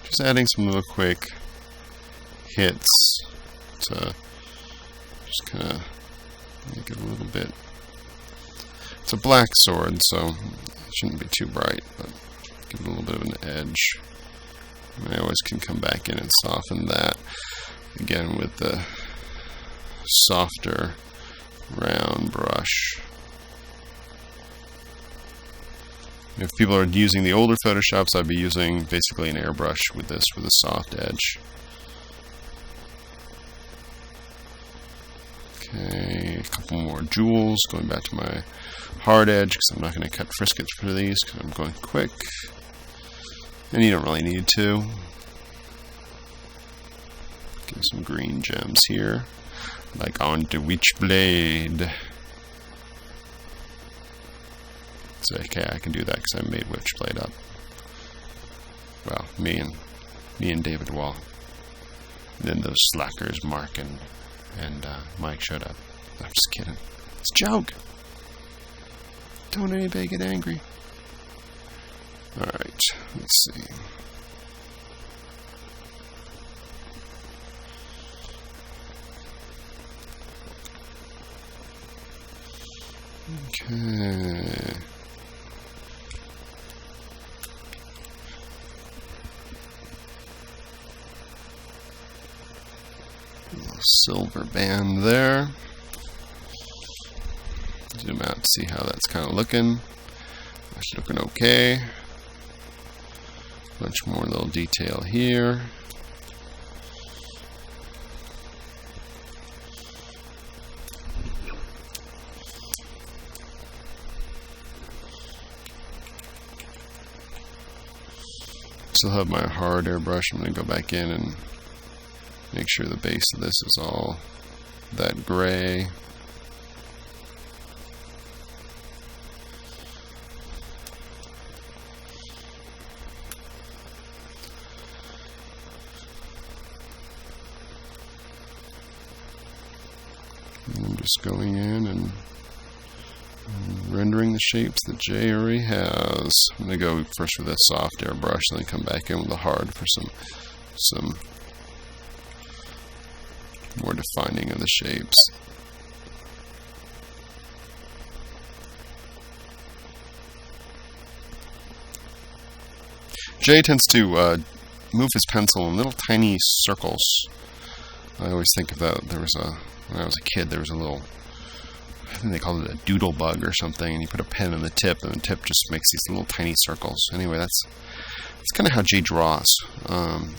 Just adding some little quick hits to just kind of make it a little bit. It's a black sword, so it shouldn't be too bright, but give it a little bit of an edge. And I always can come back in and soften that again with the softer round brush. If people are using the older Photoshops, I'd be using basically an airbrush with this with a soft edge. Okay, a couple more jewels, going back to my hard edge, because I'm not going to cut friskets for these, because I'm going quick. And you don't really need to. Give some green gems here, like on the Witchblade. So, okay, I can do that because I made Witchblade up. Well, me and David Wall. And then those slackers, Mark and Mike, showed up. I'm just kidding. It's a joke. Don't anybody get angry. Alright, let's see. Okay. A little silver band there. Zoom out and see how that's kind of looking. That's looking okay. Bunch more little detail here. Still have my hard airbrush. I'm going to go back in and make sure the base of this is all that gray. And I'm just going in and rendering the shapes that Jay already has. I'm going to go first with a soft airbrush and then come back in with the hard for some more defining of the shapes. Jay tends to move his pencil in little tiny circles. I always think of that. When I was a kid, there was a little, I think they called it a doodle bug or something, and you put a pen on the tip, and the tip just makes these little tiny circles. Anyway, that's kind of how Jay draws.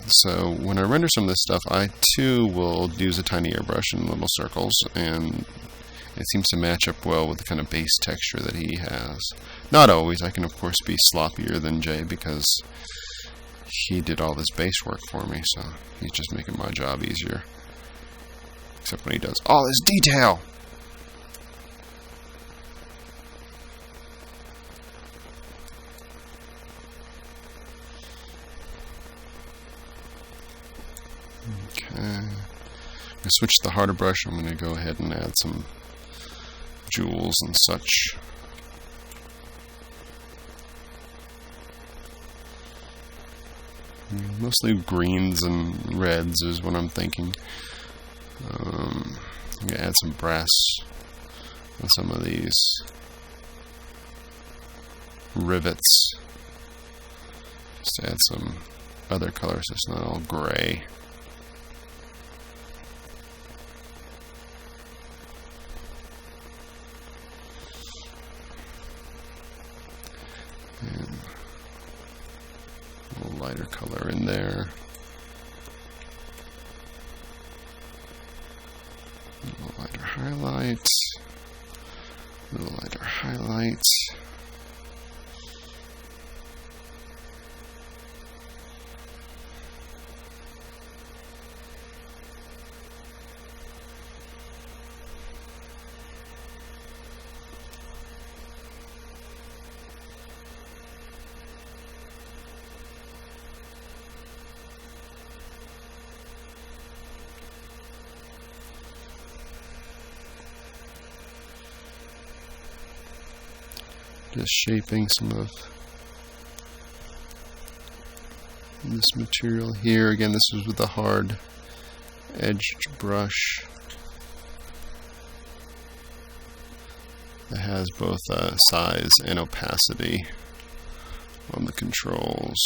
So when I render some of this stuff, I too will use a tiny airbrush in little circles and it seems to match up well with the kind of base texture that he has. Not always. I can, of course, be sloppier than Jay because he did all this base work for me, so he's just making my job easier. Except when he does all this detail! Okay. I'm going to switch to the harder brush. I'm going to go ahead and add some jewels and such. Mostly greens and reds is what I'm thinking. I'm going to add some brass on some of these rivets. Just to add some other colors so it's not all gray. And a little lighter color in there. A little lighter highlight. A little lighter highlight. Just shaping some of this material here. Again, this was with a hard edged brush that has both size and opacity on the controls.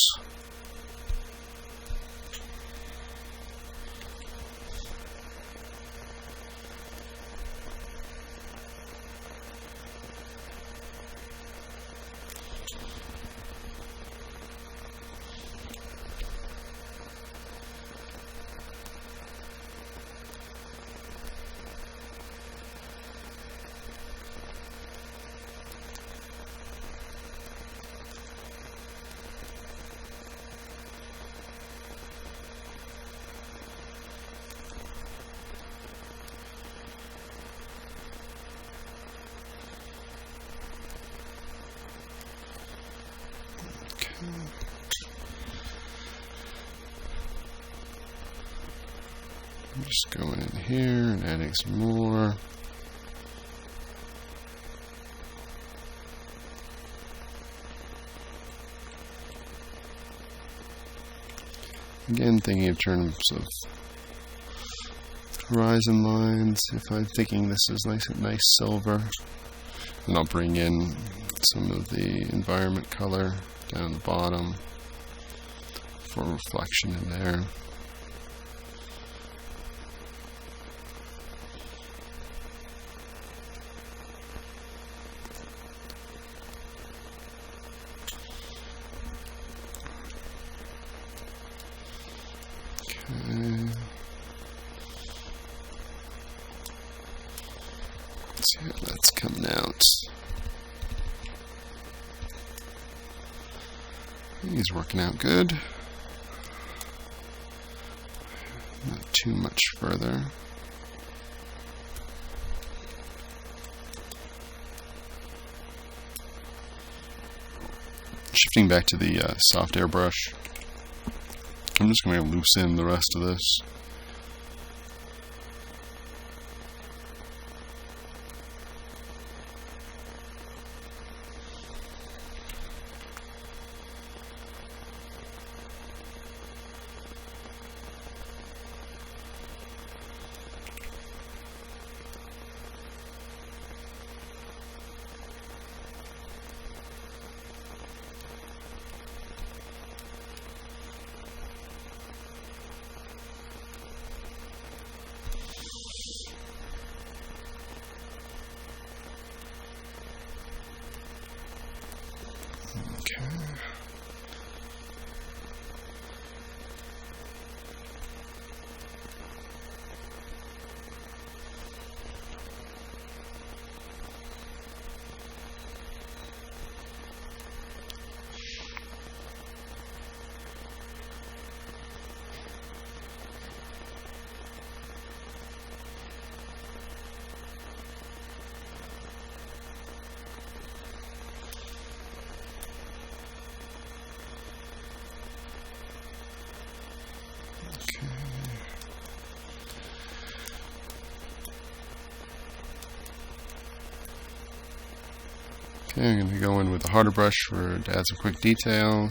I'm just going in here and adding some more. Again, thinking in terms of horizon lines. If I'm thinking this is nice silver, then I'll bring in some of the environment color down the bottom for reflection in there. Let's see how that's coming out. He's working out good. Not too much further. Shifting back to the soft air brush, I'm just going to loosen the rest of this. Okay, I'm going to go in with the harder brush to add some quick details.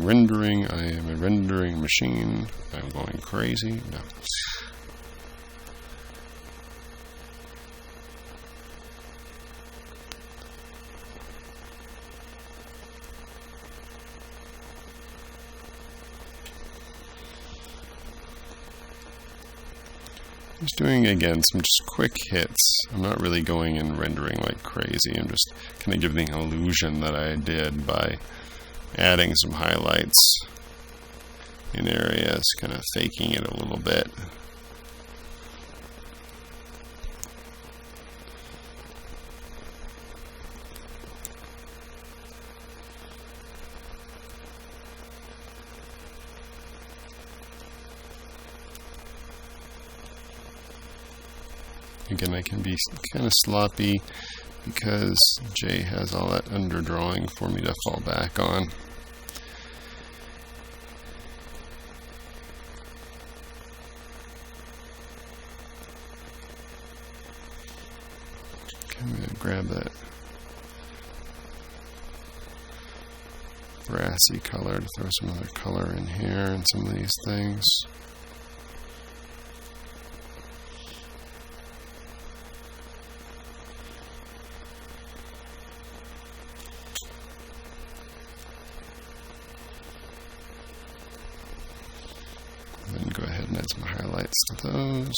Rendering. I am a rendering machine. I'm going crazy. No. Just doing, again, some just quick hits. I'm not really going and rendering like crazy. I'm just kind of giving the illusion that I did by adding some highlights in areas, kind of faking it a little bit. Again, I can be kind of sloppy because Jay has all that underdrawing for me to fall back on. Okay, I'm going to grab that brassy color to throw some other color in here and some of these things. Then go ahead and add some highlights to those.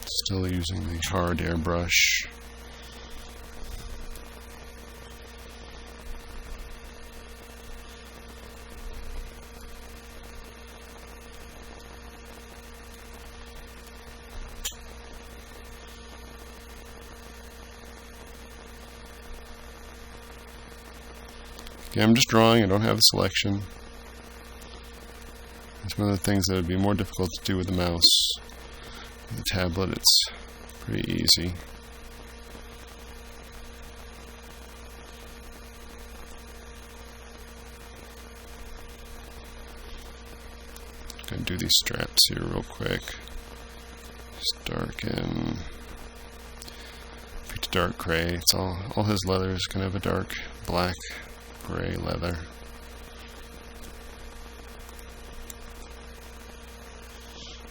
Still using the hard airbrush. Okay, I'm just drawing, I don't have a selection. It's one of the things that would be more difficult to do with the mouse. With the tablet, it's pretty easy. Gonna do these straps here real quick. Just darken. Pretty dark gray. It's all his leather is kind of a dark black gray leather.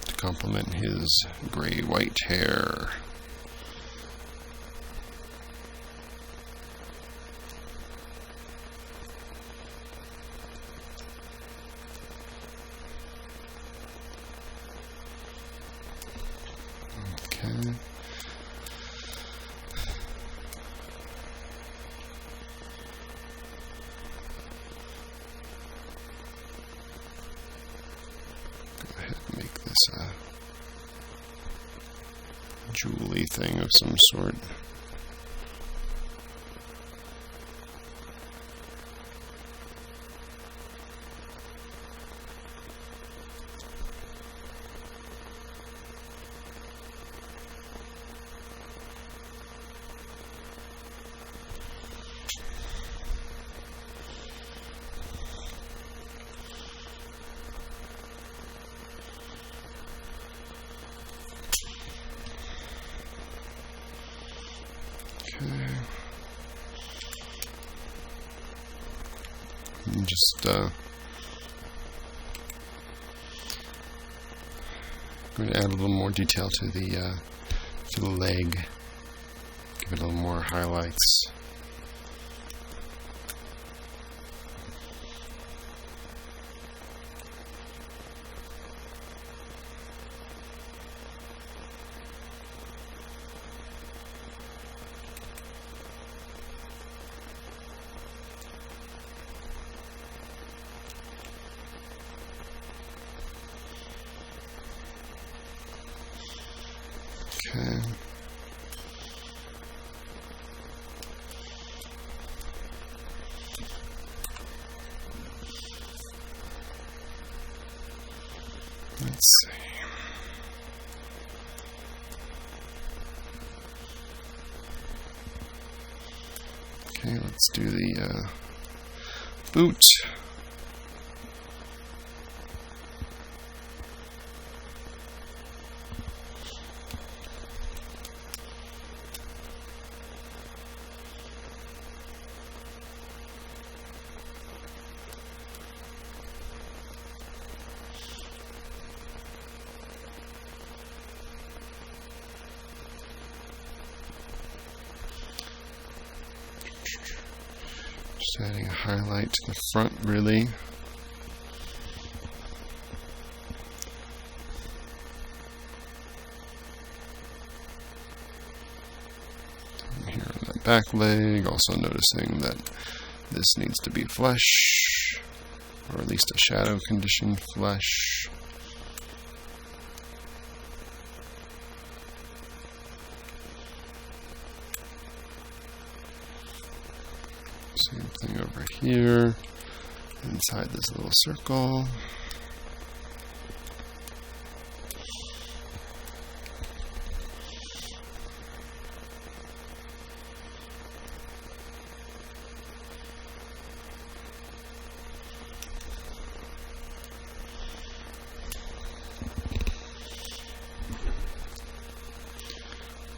To complement his gray-white hair. Okay. Jewelry thing of some sort. And just I'm going to add a little more detail to the leg. Give it a little more highlights. Okay. Let's see. Okay, let's do the boot. Just adding a highlight to the front, really. Here on that back leg, also noticing that this needs to be flesh, or at least a shadow conditioned flesh. Same thing over here, inside this little circle.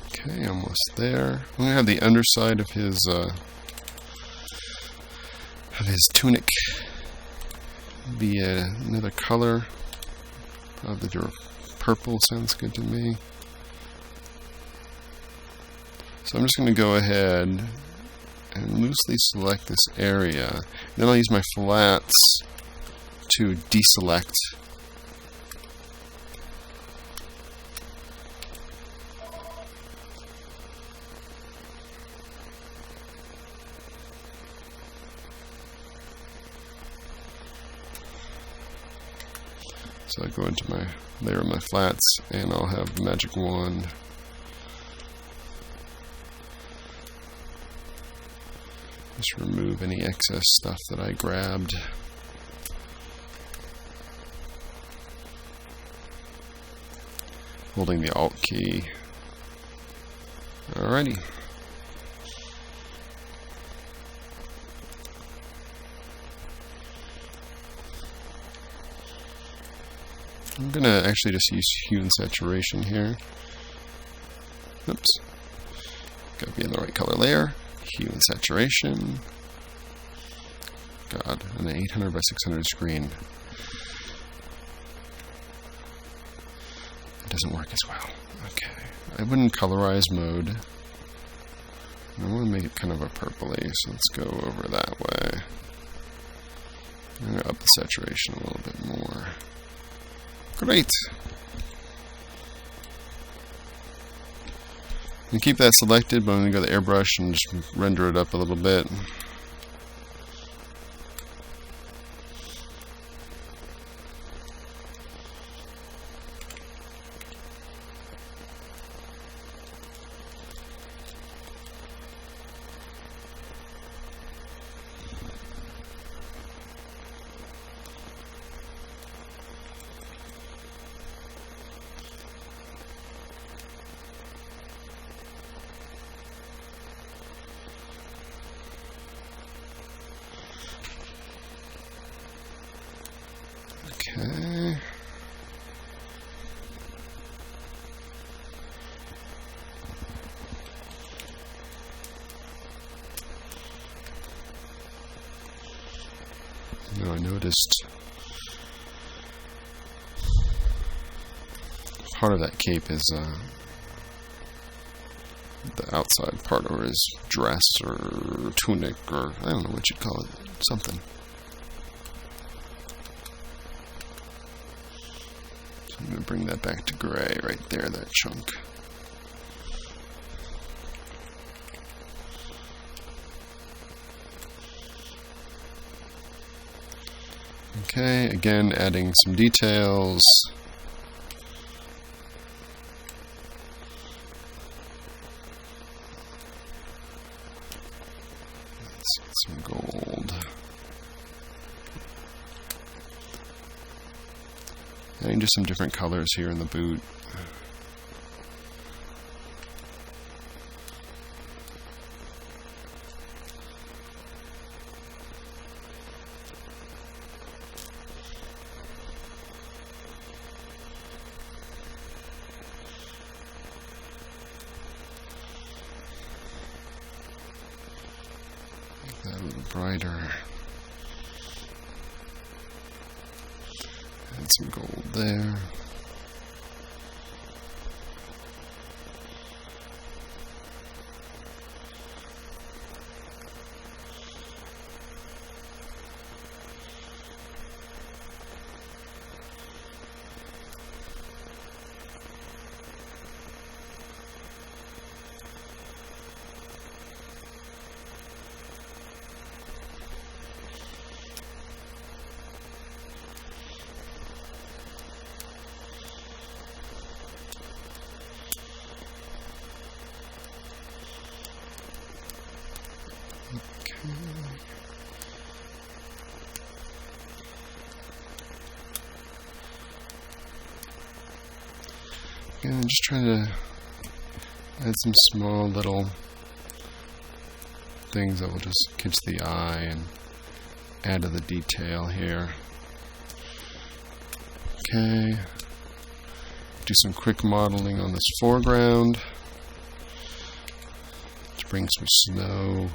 Okay, almost there. I'm going to have the underside of his tunic be another color. Probably purple sounds good to me. So I'm just going to go ahead and loosely select this area. And then I'll use my flats to deselect. So I go into my layer of my flats, and I'll have the magic wand. Just remove any excess stuff that I grabbed. Holding the Alt key. Alrighty. I'm going to actually just use hue and saturation here. Oops. Got to be in the right color layer. Hue and saturation. God, an 800 by 600 screen. It doesn't work as well. Okay. I went in colorize mode. I want to make it kind of a purpley, so let's go over that way. I'm going to up the saturation a little bit more. Great. And keep that selected, but I'm going to go to the airbrush and just render it up a little bit. Okay. Now I noticed if part of that cape is the outside part of his dress or tunic, or I don't know what you'd call it, something. So I'm going to bring that back to gray right there, that chunk. Okay, again adding some details. Let's get some gold. Adding just some different colors here in the boot. A little brighter. Add some gold there. Again, I'm just trying to add some small little things that will just catch the eye and add to the detail here. Okay. Do some quick modeling on this foreground to bring some snow.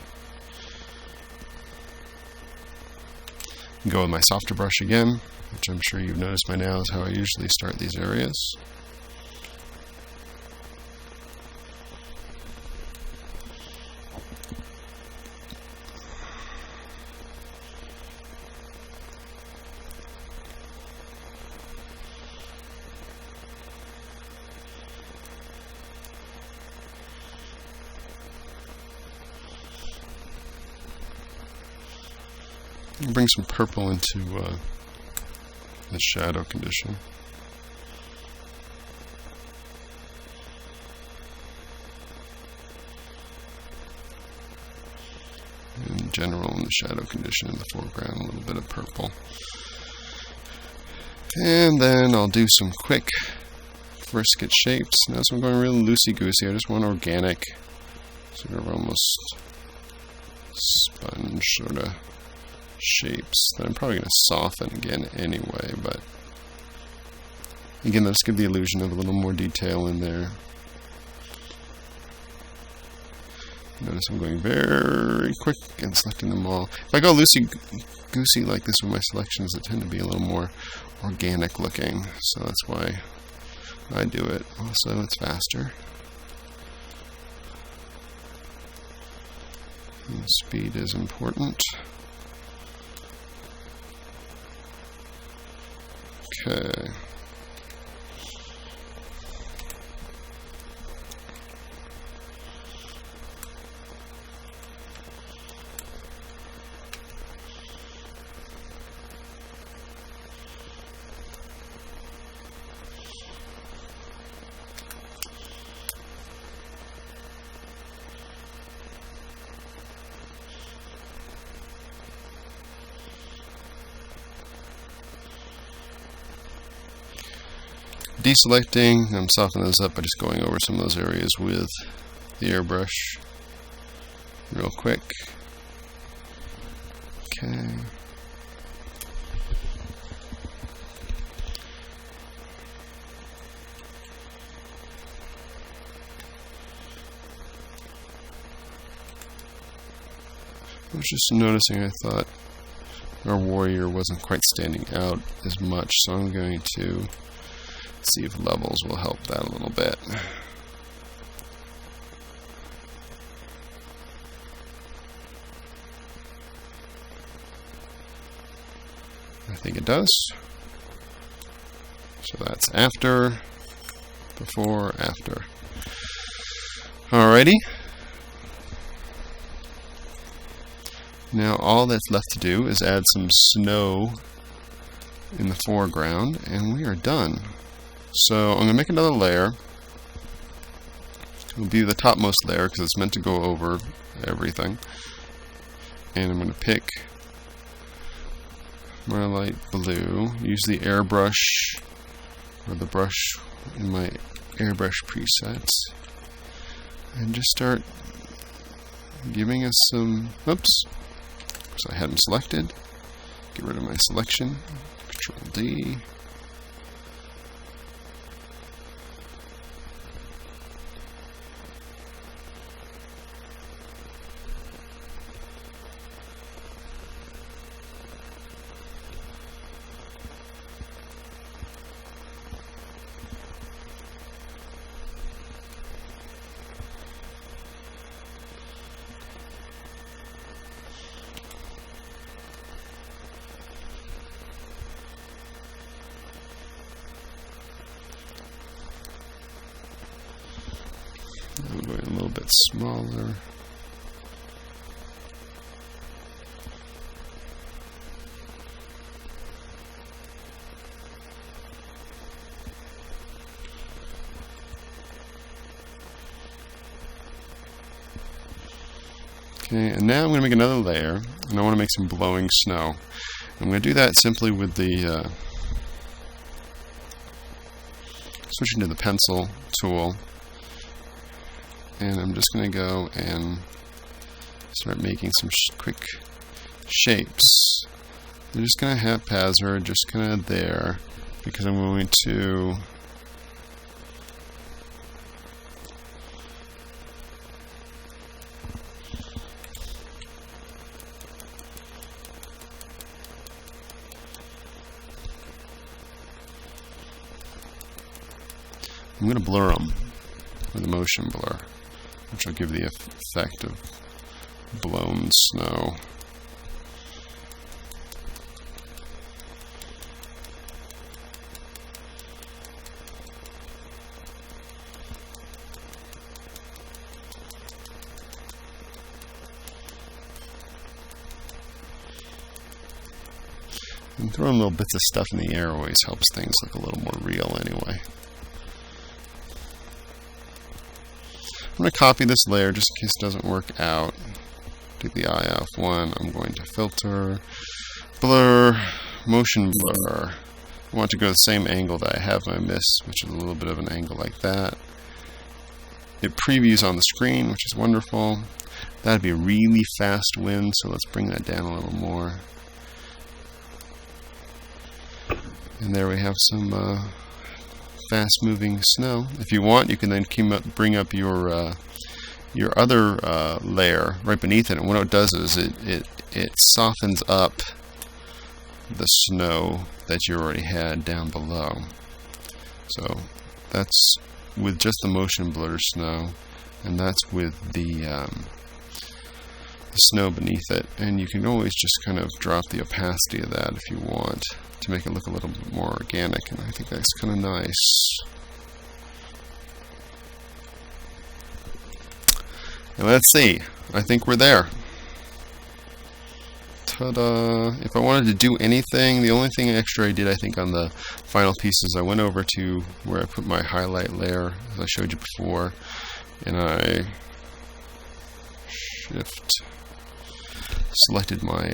Go with my softer brush again, which I'm sure you've noticed by now is how I usually start these areas. Bring some purple into the shadow condition. In general, in the shadow condition in the foreground, a little bit of purple. And then I'll do some quick frisket shapes. Now, so I'm going really loosey-goosey. I just want organic, sort of almost sponge sort of shapes that I'm probably going to soften again anyway, but again, let's give the illusion of a little more detail in there. Notice I'm going very quick and selecting them all. If I go loosey-goosey like this with my selections, they tend to be a little more organic looking, so that's why I do it. Also, it's faster. And speed is important. Okay. Deselecting, I'm softening those up by just going over some of those areas with the airbrush real quick. Okay. I was just noticing, I thought our warrior wasn't quite standing out as much, so I'm going to Let's see if levels will help that a little bit. I think it does. So that's after, before, after. Alrighty. Now all that's left to do is add some snow in the foreground, and we are done. So I'm going to make another layer. It will be the topmost layer because it's meant to go over everything. And I'm going to pick my light blue, use the airbrush or the brush in my airbrush presets, and just start giving us some, oops, because I had them selected. Get rid of my selection, Control D. I'm going a little bit smaller. Okay, and now I'm going to make another layer, and I want to make some blowing snow. I'm going to do that simply with the switching to the pencil tool. And I'm just going to go and start making some quick shapes. I'm just kind of haphazard, just kind of there, because I'm going to blur them with a motion blur, which will give the effect of blown snow. And throwing little bits of stuff in the air always helps things look a little more real anyway. I'm going to copy this layer just in case it doesn't work out. Take the eye off one. I'm going to filter, blur, motion blur. I want to go to the same angle that I have my mist, which is a little bit of an angle like that. It previews on the screen, which is wonderful. That'd be a really fast wind, so let's bring that down a little more. And there we have some fast-moving snow. If you want, you can then bring up your other layer right beneath it, and what it does is it softens up the snow that you already had down below. So that's with just the motion blur snow, and that's with the snow beneath it. And you can always just kind of drop the opacity of that if you want to make it look a little bit more organic, and I think that's kind of nice. And let's see, I think we're there. Ta-da! If I wanted to do anything, the only thing extra I did, I think, on the final pieces, I went over to where I put my highlight layer, as I showed you before, and I selected my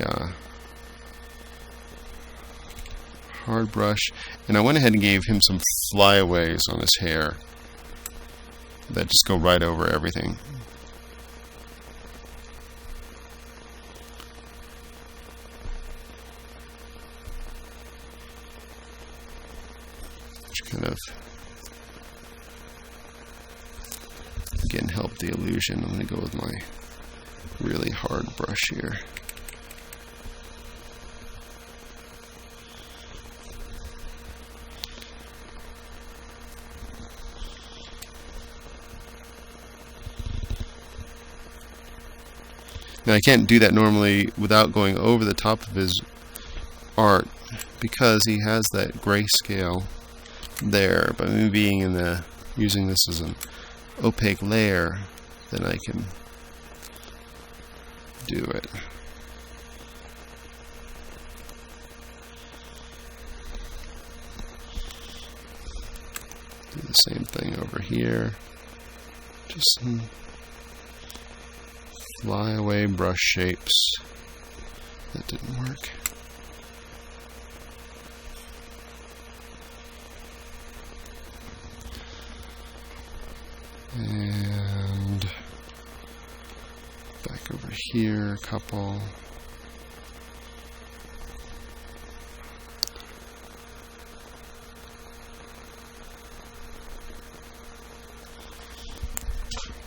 hard brush, and I went ahead and gave him some flyaways on his hair that just go right over everything. Which kind of, again, help the illusion. I'm going to go with my really hard brush here. Now I can't do that normally without going over the top of his art because he has that grayscale there. But me being in the using this as an opaque layer, then I can do it. Do the same thing over here. Just some flyaway brush shapes. That didn't work. And back over here, a couple.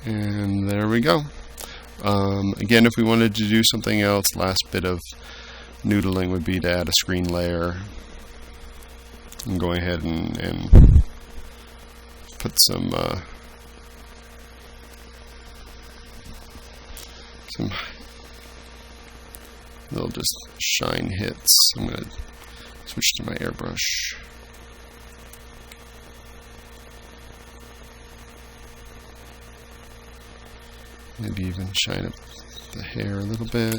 And there we go. Again, if we wanted to do something else, last bit of noodling would be to add a screen layer. I'm going ahead and put some little just shine hits. I'm going to switch to my airbrush. Maybe even shine up the hair a little bit.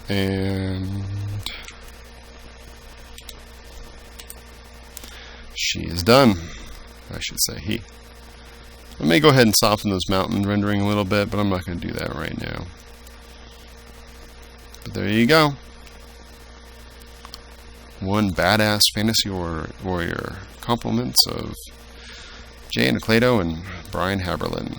And she is done. I should say he. I may go ahead and soften those mountain rendering a little bit, but I'm not going to do that right now. But there you go. One badass fantasy warrior. Compliments of Jay Anacleto and Brian Haberlin.